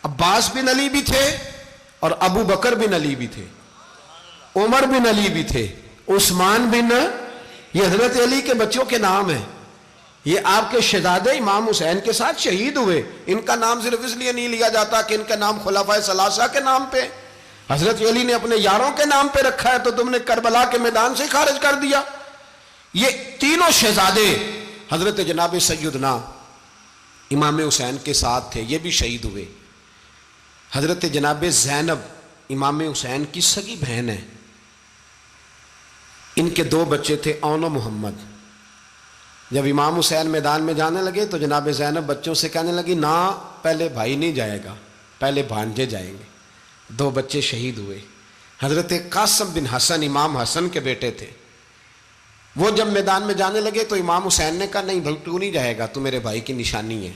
عباس بن علی بھی تھے، اور ابو بکر بن علی بھی تھے، عمر بن علی بھی تھے، عثمان بن، یہ حضرت علی کے بچوں کے نام ہیں۔ یہ آپ کے شہزادے امام حسین کے ساتھ شہید ہوئے، ان کا نام صرف اس لیے نہیں لیا جاتا کہ ان کا نام خلفائے ثلاثہ کے نام پہ، حضرت علی نے اپنے یاروں کے نام پہ رکھا ہے، تو تم نے کربلا کے میدان سے خارج کر دیا۔ یہ تینوں شہزادے حضرت جناب سیدنا امام حسین کے ساتھ تھے، یہ بھی شہید ہوئے۔ حضرت جناب زینب امام حسین کی سگی بہن ہے، ان کے 2 بچے تھے، اون و محمد۔ جب امام حسین میدان میں جانے لگے تو جناب زینب بچوں سے کہنے لگی نہ، پہلے بھائی نہیں جائے گا، پہلے بھانجے جائیں گے۔ 2 بچے شہید ہوئے۔ حضرت قاسم بن حسن امام حسن کے بیٹے تھے، وہ جب میدان میں جانے لگے تو امام حسین نے کہا نہیں بھائی تو نہیں جائے گا، تو میرے بھائی کی نشانی ہے،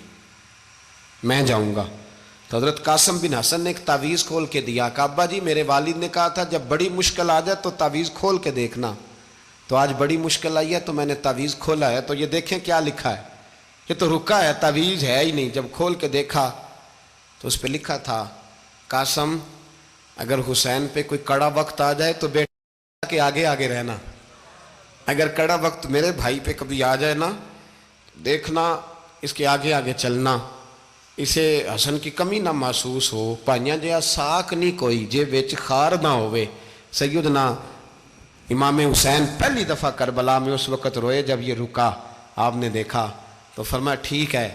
میں جاؤں گا۔ تو حضرت قاسم بن حسن نے ایک تعویذ کھول کے دیا کہ ابا جی میرے والد نے کہا تھا جب بڑی مشکل آ جائے تو تعویذ کھول کے دیکھنا، تو آج بڑی مشکل آئی ہے تو میں نے تعویذ کھولا ہے، تو یہ دیکھیں کیا لکھا ہے، یہ تو رکا ہے، تعویذ ہے ہی نہیں۔ جب کھول کے دیکھا تو اس پہ لکھا تھا قاسم اگر حسین پہ کوئی کڑا وقت آ جائے تو بیٹا کے آگے آگے رہنا، اگر کڑا وقت میرے بھائی پہ کبھی آ جائے نا دیکھنا اس کے آگے آگے چلنا، اسے حسن کی کمی نہ محسوس ہو، پائیاں جہا ساک نہیں کوئی جے وچ خار نہ ہوئے۔ سیدنا امام حسین پہلی دفعہ کربلا میں اس وقت روئے جب یہ رکا، آپ نے دیکھا تو فرمایا ٹھیک ہے،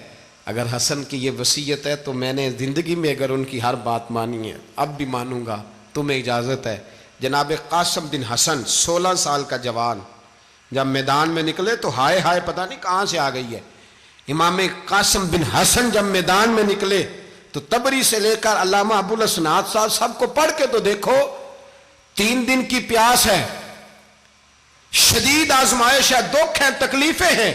اگر حسن کی یہ وصیت ہے تو میں نے زندگی میں اگر ان کی ہر بات مانی ہے اب بھی مانوں گا، تمہیں اجازت ہے۔ جناب قاسم بن حسن 16 سال کا جوان جب میدان میں نکلے تو ہائے ہائے پتہ نہیں کہاں سے آ گئی ہے۔ امام قاسم بن حسن جب میدان میں نکلے تو تبری سے لے کر علامہ ابو الاسناد صاحب سب کو پڑھ کے تو دیکھو، 3 دن کی پیاس ہے، شدید آزمائش ہے، دکھ ہیں، تکلیفیں ہیں،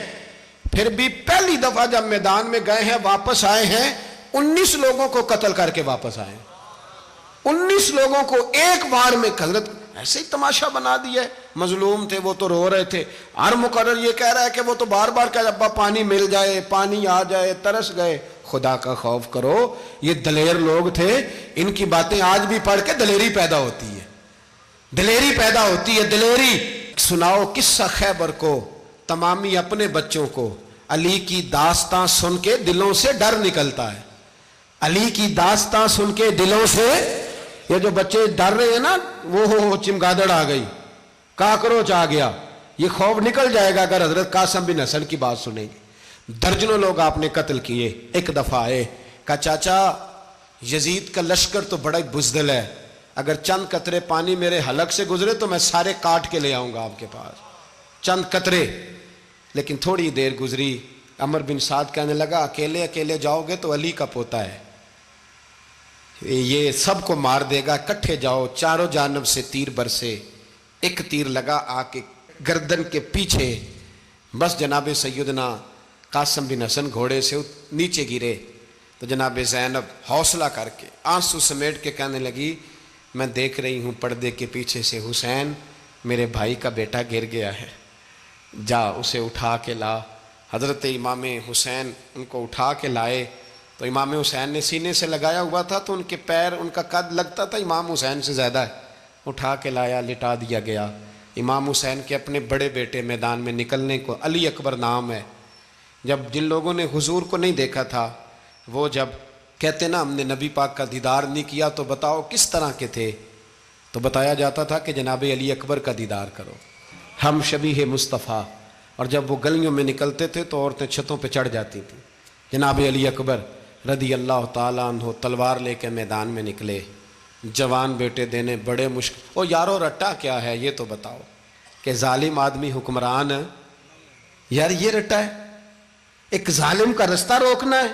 پھر بھی پہلی دفعہ جب میدان میں گئے ہیں واپس آئے ہیں 19 لوگوں کو قتل کر کے واپس آئے ہیں۔ 19 لوگوں کو ایک بار میں حضرت ایسے ہی تماشا بنا دیا ہے۔ مظلوم تھے وہ تو رو رہے تھے، ہر مقرر یہ کہہ رہا ہے کہ وہ تو بار بار کہہ ابا پانی مل جائے، پانی آ جائے، ترس گئے۔ خدا کا خوف کرو، یہ دلیر لوگ تھے، ان کی باتیں آج بھی پڑھ کے دلیری پیدا ہوتی ہے، دلیری پیدا ہوتی ہے، دلیری۔ سناؤ قصہ خیبر کو، تمامی اپنے بچوں کو علی کی داستان سن کے دلوں سے ڈر نکلتا ہے، علی کی داستان سن کے دلوں سے۔ یہ جو بچے ڈر رہے ہیں نا، وہ چمگادڑ آ گئی، کاکروچ آ گیا، یہ خوف نکل جائے گا اگر حضرت قاسم بن حسن کی بات سنیں گے۔ درجنوں لوگ آپ نے قتل کیے۔ ایک دفعہ آئے، کہا چاچا یزید کا لشکر تو بڑا بزدل ہے، اگر چند قطرے پانی میرے حلق سے گزرے تو میں سارے کاٹ کے لے آؤں گا آپ کے پاس، چند قطرے۔ لیکن تھوڑی دیر گزری، عمر بن سعد کہنے لگا اکیلے اکیلے جاؤ گے تو علی کا پوتا ہے، یہ سب کو مار دے گا، اکٹھے جاؤ۔ چاروں جانب سے تیر برسے، ایک تیر لگا آ کے گردن کے پیچھے، بس جناب سیدنا قاسم بن حسن گھوڑے سے نیچے گرے تو جناب زینب حوصلہ کر کے آنسو سمیٹ کے کہنے لگی میں دیکھ رہی ہوں پردے کے پیچھے سے حسین میرے بھائی کا بیٹا گر گیا ہے، جا اسے اٹھا کے لا۔ حضرت امام حسین ان کو اٹھا کے لائے تو امام حسین نے سینے سے لگایا ہوا تھا تو ان کے پیر، ان کا قد لگتا تھا امام حسین سے زیادہ ہے، اٹھا کے لایا، لٹا دیا گیا۔ امام حسین کے اپنے بڑے بیٹے میدان میں نکلنے کو، علی اکبر نام ہے، جب جن لوگوں نے حضور کو نہیں دیکھا تھا وہ جب کہتے نا ہم نے نبی پاک کا دیدار نہیں کیا تو بتاؤ کس طرح کے تھے، تو بتایا جاتا تھا کہ جناب علی اکبر کا دیدار کرو، ہم شبیہ مصطفیٰ۔ اور جب وہ گلیوں میں نکلتے تھے تو عورتیں چھتوں پہ چڑھ جاتی تھیں۔ جناب علی اکبر رضی اللہ تعالیٰ عنہ تلوار لے کے میدان میں نکلے، جوان بیٹے دینے بڑے مشکل۔ او یارو رٹا کیا ہے یہ تو بتاؤ، کہ ظالم آدمی حکمران، یار یہ رٹا ہے، ایک ظالم کا رستہ روکنا ہے،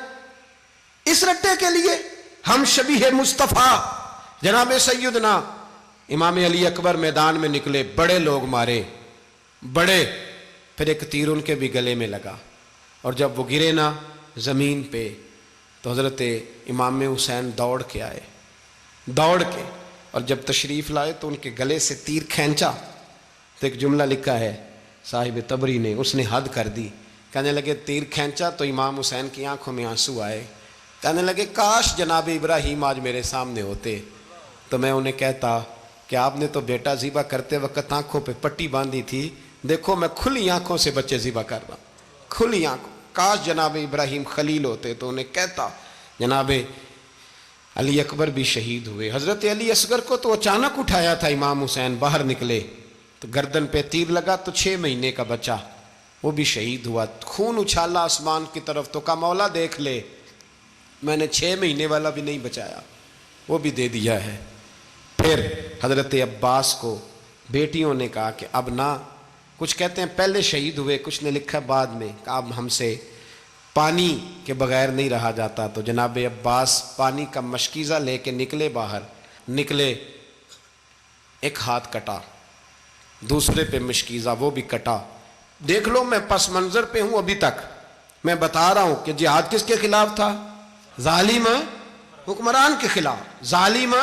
اس رٹے کے لیے ہم شبیہ مصطفیٰ۔ جناب سیدنا امام علی اکبر میدان میں نکلے، بڑے لوگ مارے، بڑے، پھر ایک تیر ان کے بھی گلے میں لگا، اور جب وہ گرے نا زمین پہ تو حضرت امام حسین دوڑ کے آئے، دوڑ کے، اور جب تشریف لائے تو ان کے گلے سے تیر کھینچا تو ایک جملہ لکھا ہے صاحب تبری نے، اس نے حد کر دی، کہنے لگے تیر کھینچا تو امام حسین کی آنکھوں میں آنسو آئے، کہنے لگے کاش جناب ابراہیم آج میرے سامنے ہوتے تو میں انہیں کہتا کہ آپ نے تو بیٹا ذبح کرتے وقت آنکھوں پہ پٹی باندھی تھی، دیکھو میں کھلی آنکھوں سے بچے ذبح کر رہا ہوں، کھلی آنکھوں، کاش جناب ابراہیم خلیل ہوتے تو انہیں کہتا۔ جناب علی اکبر بھی شہید ہوئے۔ حضرت علی اصغر کو تو اچانک اٹھایا تھا امام حسین، باہر نکلے تو گردن پہ تیر لگا تو 6 مہینے کا بچہ وہ بھی شہید ہوا، خون اچھالا آسمان کی طرف تو کہا مولا دیکھ لے میں نے 6 مہینے والا بھی نہیں بچایا، وہ بھی دے دیا ہے۔ پھر حضرت عباس کو بیٹیوں نے کہا کہ اب نہ، کچھ کہتے ہیں پہلے شہید ہوئے، کچھ نے لکھا بعد میں، کہ اب ہم سے پانی کے بغیر نہیں رہا جاتا، تو جناب عباس پانی کا مشکیزہ لے کے نکلے، باہر نکلے، ایک ہاتھ کٹا، دوسرے پہ مشکیزہ وہ بھی کٹا۔ دیکھ لو میں پس منظر پہ ہوں ابھی تک، میں بتا رہا ہوں کہ جہاد کس کے خلاف تھا؟ ظالم حکمران کے خلاف، ظالم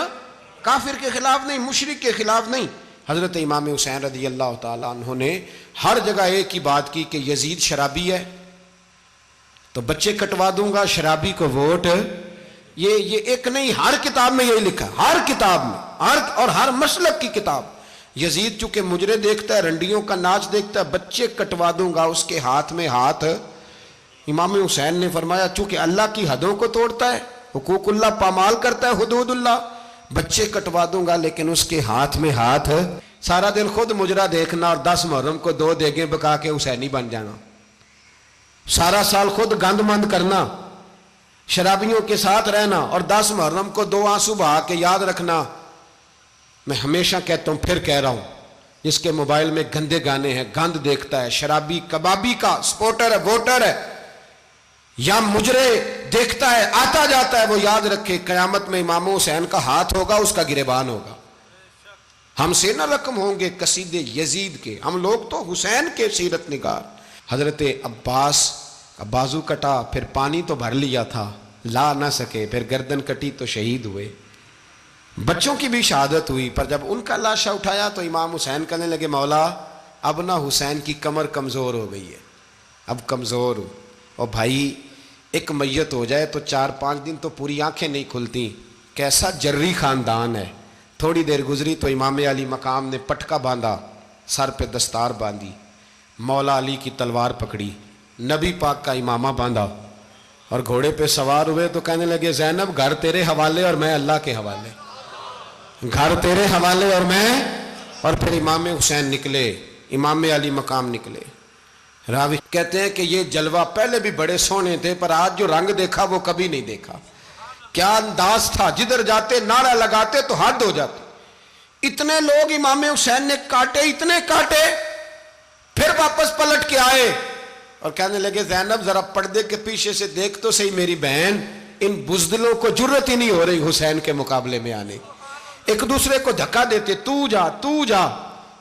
کافر کے خلاف نہیں، مشرک کے خلاف نہیں۔ حضرت امام حسین رضی اللہ تعالیٰ عنہ نے ہر جگہ ایک ہی بات کی کہ یزید شرابی ہے تو بچے کٹوا دوں گا، شرابی کو ووٹ۔ یہ ایک نہیں، ہر کتاب میں یہی لکھا، ہر کتاب میں، اور ہر مسلک کی کتاب۔ یزید چونکہ مجرے دیکھتا ہے، رنڈیوں کا ناچ دیکھتا ہے، بچے کٹوا دوں گا، اس کے ہاتھ میں ہاتھ۔ امام حسین نے فرمایا چونکہ اللہ کی حدوں کو توڑتا ہے، حقوق اللہ پامال کرتا ہے، حدود اللہ، بچے کٹوا دوں گا لیکن اس کے ہاتھ میں ہاتھ۔ سارا دن خود مجرا دیکھنا اور 10 محرم کو 2 دیگیں پکا کے حسینی بن جانا، سارا سال خود گند مند کرنا، شرابیوں کے ساتھ رہنا، اور 10 محرم کو 2 آنسو بہا کے یاد رکھنا۔ میں ہمیشہ کہتا ہوں، پھر کہہ رہا ہوں، جس کے موبائل میں گندے گانے ہیں، گند دیکھتا ہے، شرابی کبابی کا سپورٹر ہے، ووٹر ہے، یا مجرے دیکھتا ہے آتا جاتا ہے، وہ یاد رکھے قیامت میں امام حسین کا ہاتھ ہوگا، اس کا گریبان ہوگا۔ ہم سے نہ رقم ہوں گے قصیدے یزید کے، ہم لوگ تو حسین کے سیرت نگار۔ حضرت عباس کا بازو کٹا، پھر پانی تو بھر لیا تھا، لا نہ سکے، پھر گردن کٹی تو شہید ہوئے۔ بچوں کی بھی شہادت ہوئی، پر جب ان کا لاشا اٹھایا تو امام حسین کہنے لگے مولا اب نہ حسین کی کمر کمزور ہو گئی ہے، اب کمزور ہو۔ اور بھائی ایک میت ہو جائے تو 4-5 دن تو پوری آنکھیں نہیں کھلتی، کیسا جری خاندان ہے۔ تھوڑی دیر گزری تو امام علی مقام نے پٹکا باندھا، سر پہ دستار باندھی، مولا علی کی تلوار پکڑی، نبی پاک کا امامہ باندھا اور گھوڑے پہ سوار ہوئے تو کہنے لگے زینب گھر تیرے حوالے اور میں اللہ کے حوالے، گھر تیرے حوالے اور میں۔ اور پھر امام حسین نکلے، امام علی مقام نکلے۔ راوی کہتے ہیں کہ یہ جلوہ پہلے بھی بڑے سونے تھے، پر آج جو رنگ دیکھا وہ کبھی نہیں دیکھا۔ کیا انداز تھا، جدھر جاتے نعرہ لگاتے تو حد ہو جاتے۔ اتنے لوگ امام حسین نے کاٹے، اتنے کاٹے، پھر واپس پلٹ کے آئے اور کہنے لگے زینب ذرا پردے کے پیچھے سے دیکھ تو صحیح میری بہن، ان بزدلوں کو جرت ہی نہیں ہو رہی حسین کے مقابلے میں آنے، ایک دوسرے کو دھکا دیتے، تو جا تو جا۔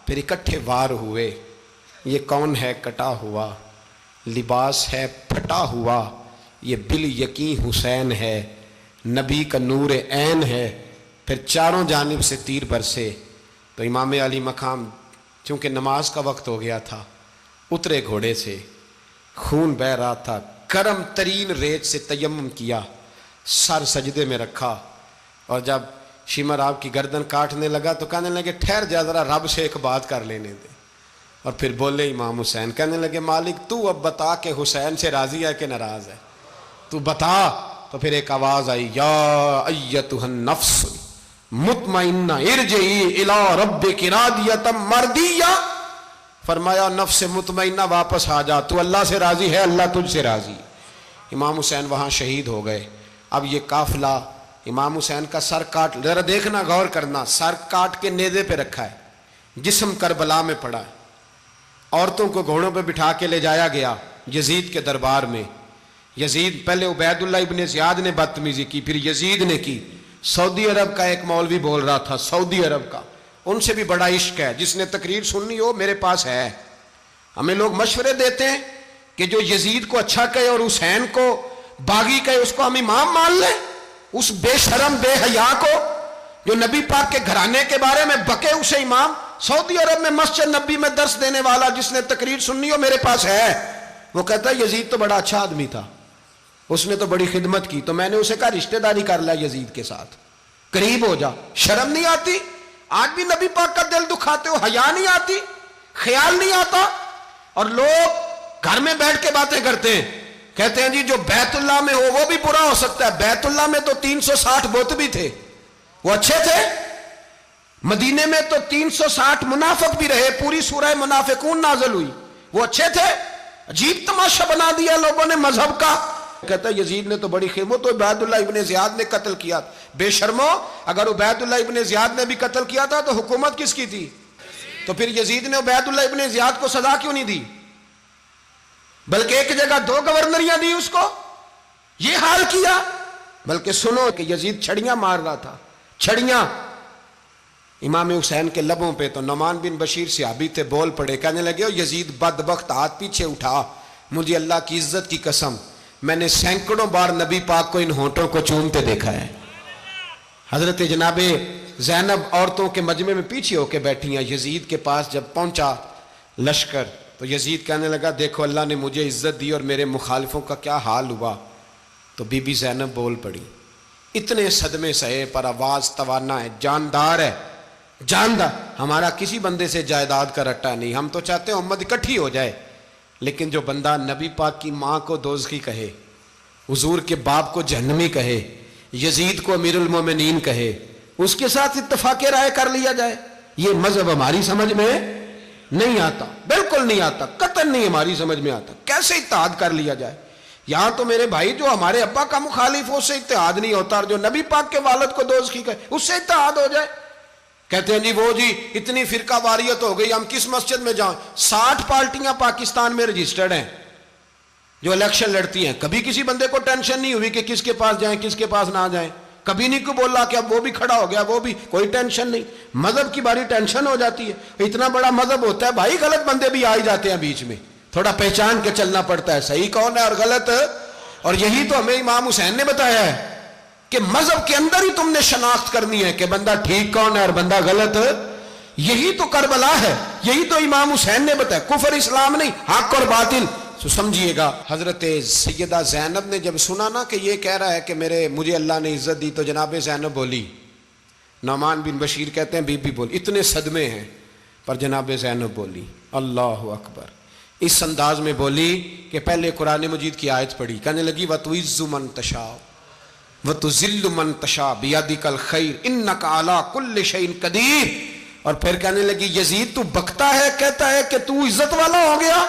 پھر اکٹھے وار ہوئے۔ یہ کون ہے کٹا ہوا، لباس ہے پھٹا ہوا، یہ بال یقین حسین ہے، نبی کا نور عین ہے۔ پھر چاروں جانب سے تیر برسے تو امام علی مقام چونکہ نماز کا وقت ہو گیا تھا، اترے گھوڑے سے، خون بہ رہا تھا، گرم ترین ریت سے تیمم کیا، سر سجدے میں رکھا، اور جب شمر آپ کی گردن کاٹنے لگا تو کہنے لگے ٹھہر جا ذرا رب سے ایک بات کر لینے دے۔ اور پھر بولے امام حسین، کہنے لگے مالک تو اب بتا کہ حسین سے راضی ہے کہ ناراض ہے، تو بتا۔ تو پھر ایک آواز آئی، یا ایتھا النفس مطمئنہ ارجعی الی ربک راضیۃ مرضیہ، فرمایا نفس مطمئنہ واپس آ جا، تو اللہ سے راضی ہے، اللہ تجھ سے راضی۔ امام حسین وہاں شہید ہو گئے۔ اب یہ قافلہ امام حسین کا سر کاٹ، ذرا دیکھنا غور کرنا، سر کاٹ کے نیزے پہ رکھا ہے، جسم کربلا میں پڑا ہے، عورتوں کو گھوڑوں پہ بٹھا کے لے جایا گیا یزید کے دربار میں۔ یزید پہلے عبید اللہ ابن زیاد نے بدتمیزی کی، پھر یزید نے کی۔ سعودی عرب کا ایک مولوی بول رہا تھا، سعودی عرب کا، ان سے بھی بڑا عشق ہے، جس نے تقریر سننی ہو میرے پاس ہے۔ ہمیں لوگ مشورے دیتے ہیں کہ جو یزید کو اچھا کہے اور حسین کو باغی کہے اس کو ہم امام مان لیں، اس بے شرم بے حیا کو جو نبی پاک کے گھرانے کے بارے میں بکے اسے امام۔ سعودی عرب میں مسجد نبی میں درس دینے والا جس نے تقریر سننی ہو میرے پاس ہے، وہ کہتا ہے یزید تو بڑا اچھا آدمی تھا، اس نے تو بڑی خدمت کی، تو میں نے اسے کہا رشتہ داری کر لیا یزید کے ساتھ، قریب ہو جا۔ شرم نہیں آتی؟ آج بھی نبی پاک کا دل دکھاتے ہو، حیا نہیں آتی، خیال نہیں آتا؟ اور لوگ گھر میں بیٹھ کے باتیں کرتے ہیں، کہتے ہیں جی جو بیت اللہ میں ہو وہ بھی برا ہو سکتا ہے۔ بیت اللہ میں تو 360 بت بھی تھے، وہ اچھے تھے۔ مدینے میں تو 360 منافق بھی رہے، پوری سورہ منافقون نازل ہوئی، وہ اچھے تھے۔ عجیب تماشا بنا دیا لوگوں نے مذہب کا۔ کہتا ہے یزید نے تو بڑی خدمت، تو عبید اللہ ابن زیاد نے قتل کیا۔ بے شرمو، اگر عبید اللہ ابن زیاد نے بھی قتل کیا تھا تو حکومت کس کی تھی؟ تو پھر یزید نے عبید اللہ ابن زیاد کو سزا کیوں نہیں دی، بلکہ ایک جگہ 2 گورنریاں دی اس کو؟ یہ حال کیا۔ بلکہ سنو کہ یزید چھڑیاں مار رہا تھا، چھڑیاں امام حسین کے لبوں پہ۔ تو نعمان بن بشیر صحابی تھے، بول پڑے، کہنے لگے یزید بدبخت، ہاتھ پیچھے اٹھا، مجھے اللہ کی عزت کی قسم میں نے سینکڑوں بار نبی پاک کو ان ہونٹوں کو چومتے دیکھا ہے۔ حضرت جناب زینب عورتوں کے مجمع میں پیچھے ہو کے بیٹھی ہیں۔ یزید کے پاس جب پہنچا لشکر تو یزید کہنے لگا دیکھو اللہ نے مجھے عزت دی اور میرے مخالفوں کا کیا حال ہوا۔ تو بی بی زینب بول پڑی، اتنے صدمے سہے پر آواز توانا ہے، جاندار ہے، جاندار۔ ہمارا کسی بندے سے جائیداد کا رٹا نہیں، ہم تو چاہتے ہیں امت اکٹھی ہو جائے، لیکن جو بندہ نبی پاک کی ماں کو دوزخی کہے، حضور کے باپ کو جہنمی کہے، یزید کو امیر المومنین کہے، اس کے ساتھ اتفاق رائے کر لیا جائے، یہ مذہب ہماری سمجھ میں نہیں آتا، بالکل نہیں آتا، قطعاً نہیں ہماری سمجھ میں آتا۔ کیسے اتحاد کر لیا جائے؟ یہاں تو میرے بھائی جو ہمارے ابا کا مخالف ہو اس سے اتحاد نہیں ہوتا، اور جو نبی پاک کے والد کو دوزخی کہے اس سے اتحاد ہو جائے۔ کہتے ہیں جی وہ جی اتنی فرقہ واریت ہو گئی، ہم کس مسجد میں جائیں؟ 60 پارٹیاں پاکستان میں رجسٹرڈ ہیں جو الیکشن لڑتی ہیں، کبھی کسی بندے کو ٹینشن نہیں ہوئی کہ کس کے پاس جائیں کس کے پاس نہ جائیں۔ کبھی نہیں کوئی بولا کہ اب وہ بھی کھڑا ہو گیا، وہ بھی، کوئی ٹینشن نہیں. مذہب کی باری ٹینشن ہو جاتی ہے. اتنا بڑا مذہب ہوتا ہے بھائی، غلط بندے بھی آ ہی جاتے ہیں بیچ میں، تھوڑا پہچان کے چلنا پڑتا ہے صحیح کون ہے اور غلط. اور یہی تو ہمیں امام حسین نے بتایا ہے کہ مذہب کے اندر ہی تم نے شناخت کرنی ہے کہ بندہ ٹھیک کون ہے اور بندہ غلط. یہی تو کربلا ہے، یہی تو امام حسین نے بتایا. کفر اسلام نہیں، حق اور باطل. تو سمجھیے گا، حضرت سیدہ زینب نے جب سنا نا کہ یہ کہہ رہا ہے کہ مجھے اللہ نے عزت دی، تو جناب زینب بولی. نعمان بن بشیر کہتے ہیں بی بی بولی. اتنے صدمے ہیں پر جناب زینب بولی اللہ اکبر. اس انداز میں بولی کہ پہلے قرآن مجید کی آیت پڑھی، کہنے لگی وَتُعِزُّ مَن تَشَاءُ وَتُذِلُّ مَن تَشَاءُ بِيَدِكَ الْخَيْرُ إِنَّكَ عَلَىٰ كُلِّ شَيْءٍ قَدِيرٌ. اور پھر کہنے لگی یزید تو بکتا ہے، کہتا ہے کہ تو عزت والا ہو گیا،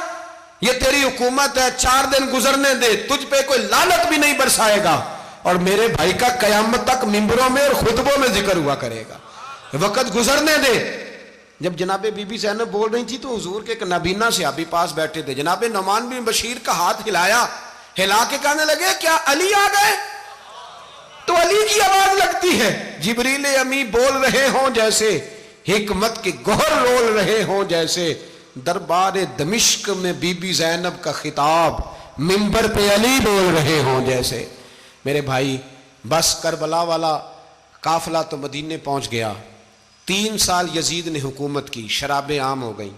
یہ تیری حکومت ہے، 4 دن گزرنے دے، تجھ پہ کوئی لعنت بھی نہیں برسائے گا، اور میرے بھائی کا قیامت تک ممبروں میں اور خطبوں میں ذکر ہوا کرے گا، وقت گزرنے دے. جب جناب بی بی زینب بول رہی تھی تو حضور کے ایک نابینا صحابی پاس بیٹھے تھے. جناب نعمان بن بشیر کا ہاتھ ہلایا، ہلا کے کہنے لگے کیا علی آ گئے؟ تو علی کی آواز لگتی ہے. جبریل امی بول رہے ہوں جیسے، حکمت کے گوہر رول رہے ہوں جیسے، دربار دمشق میں بی بی زینب کا خطاب، منبر پہ علی بول رہے ہوں جیسے. میرے بھائی بس کربلا والا قافلہ تو مدینے پہنچ گیا. 3 سال یزید نے حکومت کی، شرابیں عام ہو گئیں،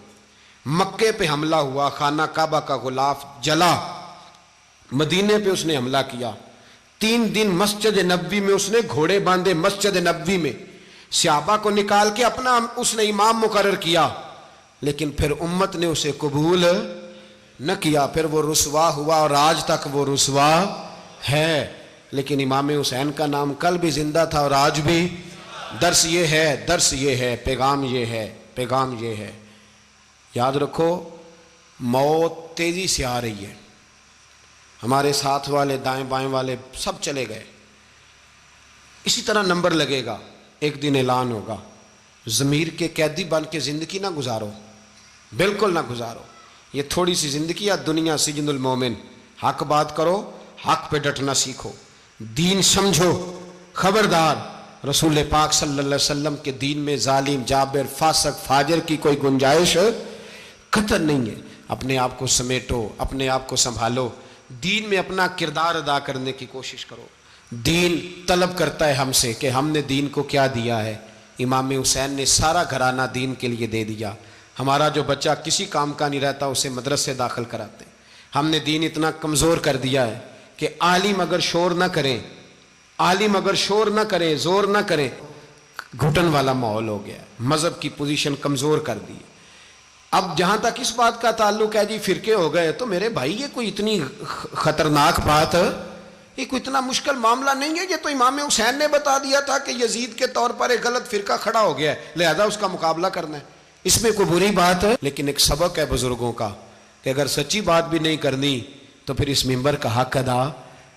مکے پہ حملہ ہوا، خانہ کعبہ کا غلاف جلا، مدینے پہ اس نے حملہ کیا. 3 دن مسجد نبوی میں اس نے گھوڑے باندھے، مسجد نبوی میں صحابہ کو نکال کے اپنا اس نے امام مقرر کیا، لیکن پھر امت نے اسے قبول نہ کیا. پھر وہ رسوا ہوا اور آج تک وہ رسوا ہے. لیکن امام حسین کا نام کل بھی زندہ تھا اور آج بھی. درس یہ ہے، پیغام یہ ہے. یاد رکھو موت تیزی سے آ رہی ہے. ہمارے ساتھ والے دائیں بائیں والے سب چلے گئے. اسی طرح نمبر لگے گا، ایک دن اعلان ہوگا. ضمیر کے قیدی بن کے زندگی نہ گزارو، بالکل نہ گزارو. یہ تھوڑی سی زندگی ہے، دنیا سجن المومن. حق بات کرو، حق پہ ڈٹنا سیکھو، دین سمجھو. خبردار رسول پاک صلی اللہ علیہ وسلم کے دین میں ظالم، جابر، فاسق، فاجر کی کوئی گنجائش قطع نہیں ہے. اپنے آپ کو سمیٹو، اپنے آپ کو سنبھالو، دین میں اپنا کردار ادا کرنے کی کوشش کرو. دین طلب کرتا ہے ہم سے کہ ہم نے دین کو کیا دیا ہے. امام حسین نے سارا گھرانہ دین کے لیے دے دیا. ہمارا جو بچہ کسی کام کا نہیں رہتا اسے مدرسے داخل کراتے ہیں. ہم نے دین اتنا کمزور کر دیا ہے کہ عالم اگر شور نہ کریں، زور نہ کریں، گھٹن والا ماحول ہو گیا. مذہب کی پوزیشن کمزور کر دی. اب جہاں تک اس بات کا تعلق ہے جی فرقے ہو گئے، تو میرے بھائی یہ کوئی اتنی خطرناک بات ہے، یہ کوئی اتنا مشکل معاملہ نہیں ہے. یہ تو امام حسین نے بتا دیا تھا کہ یزید کے طور پر ایک غلط فرقہ کھڑا ہو گیا ہے، لہذا اس کا مقابلہ کرنا ہے. اس میں کوئی بری بات ہے، لیکن ایک سبق ہے بزرگوں کا کہ اگر سچی بات بھی نہیں کرنی تو پھر اس منبر کا حق ادا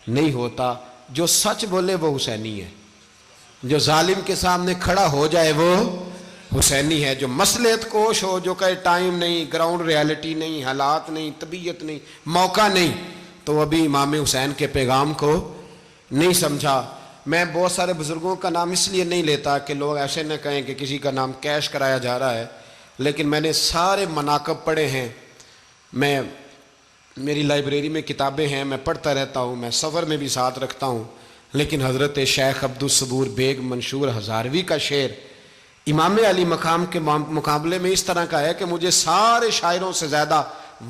نہیں ہوتا. جو سچ بولے وہ حسینی ہے، جو ظالم کے سامنے کھڑا ہو جائے وہ حسینی ہے. جو مصلحت کوش ہو، جو کہے ٹائم نہیں، گراؤنڈ ریالٹی نہیں، حالات نہیں، طبیعت نہیں، موقع نہیں، تو ابھی امام حسین کے پیغام کو نہیں سمجھا. میں بہت سارے بزرگوں کا نام اس لیے نہیں لیتا کہ لوگ ایسے نہ کہیں کہ کسی کا نام کیش کرایا جا رہا ہے، لیکن میں نے سارے مناقب پڑھے ہیں. میری لائبریری میں کتابیں ہیں، میں پڑھتا رہتا ہوں، میں سفر میں بھی ساتھ رکھتا ہوں. لیکن حضرت شیخ عبدالصبور بیگ منشور ہزاروی کا شعر امام علی مقام کے مقابلے میں اس طرح کا ہے کہ مجھے سارے شاعروں سے زیادہ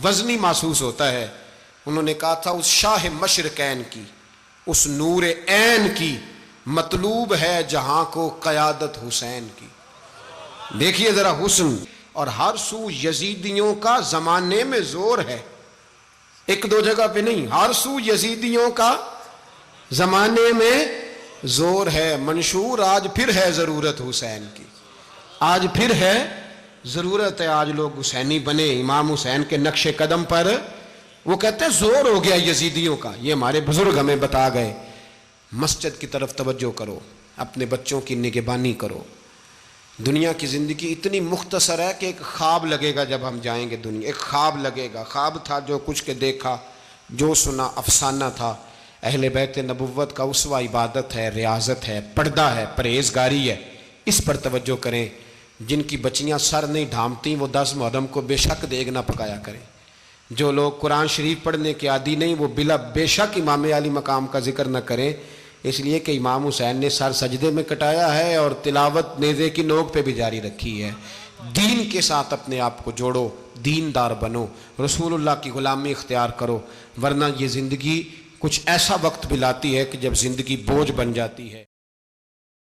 وزنی محسوس ہوتا ہے. انہوں نے کہا تھا اس شاہ مشرقین کی، اس نور عین کی مطلوب ہے جہاں کو قیادت حسین کی. دیکھیے ذرا حسن. اور ہر سو یزیدیوں کا زمانے میں زور ہے، ایک دو جگہ پہ نہیں، ہر سو یزیدیوں کا زمانے میں زور ہے. منشور آج پھر ہے ضرورت حسین کی، آج پھر ہے ضرورت ہے، آج لوگ حسینی بنے امام حسین کے نقش قدم پر. وہ کہتے ہیں زور ہو گیا یزیدیوں کا. یہ ہمارے بزرگ ہمیں بتا گئے. مسجد کی طرف توجہ کرو، اپنے بچوں کی نگہبانی کرو. دنیا کی زندگی اتنی مختصر ہے کہ ایک خواب لگے گا جب ہم جائیں گے دنیا، ایک خواب لگے گا. خواب تھا جو کچھ کے دیکھا، جو سنا افسانہ تھا. اہل بیت نبوت کا اسوہ عبادت ہے، ریاضت ہے، پردہ ہے، پرہیزگاری ہے، اس پر توجہ کریں۔ جن کی بچیاں سر نہیں ڈھانپتیں وہ 10 محرم کو بے شک دیگ نہ پکایا کریں۔ جو لوگ قرآن شریف پڑھنے کے عادی نہیں وہ بے شک امام علی مقام کا ذکر نہ کریں، اس لیے کہ امام حسین نے سر سجدے میں کٹایا ہے اور تلاوت نیزے کی نوک پہ بھی جاری رکھی ہے۔ دین کے ساتھ اپنے آپ کو جوڑو، دیندار بنو، رسول اللہ کی غلامی اختیار کرو، ورنہ یہ زندگی کچھ ایسا وقت بھی لاتی ہے کہ جب زندگی بوجھ بن جاتی ہے۔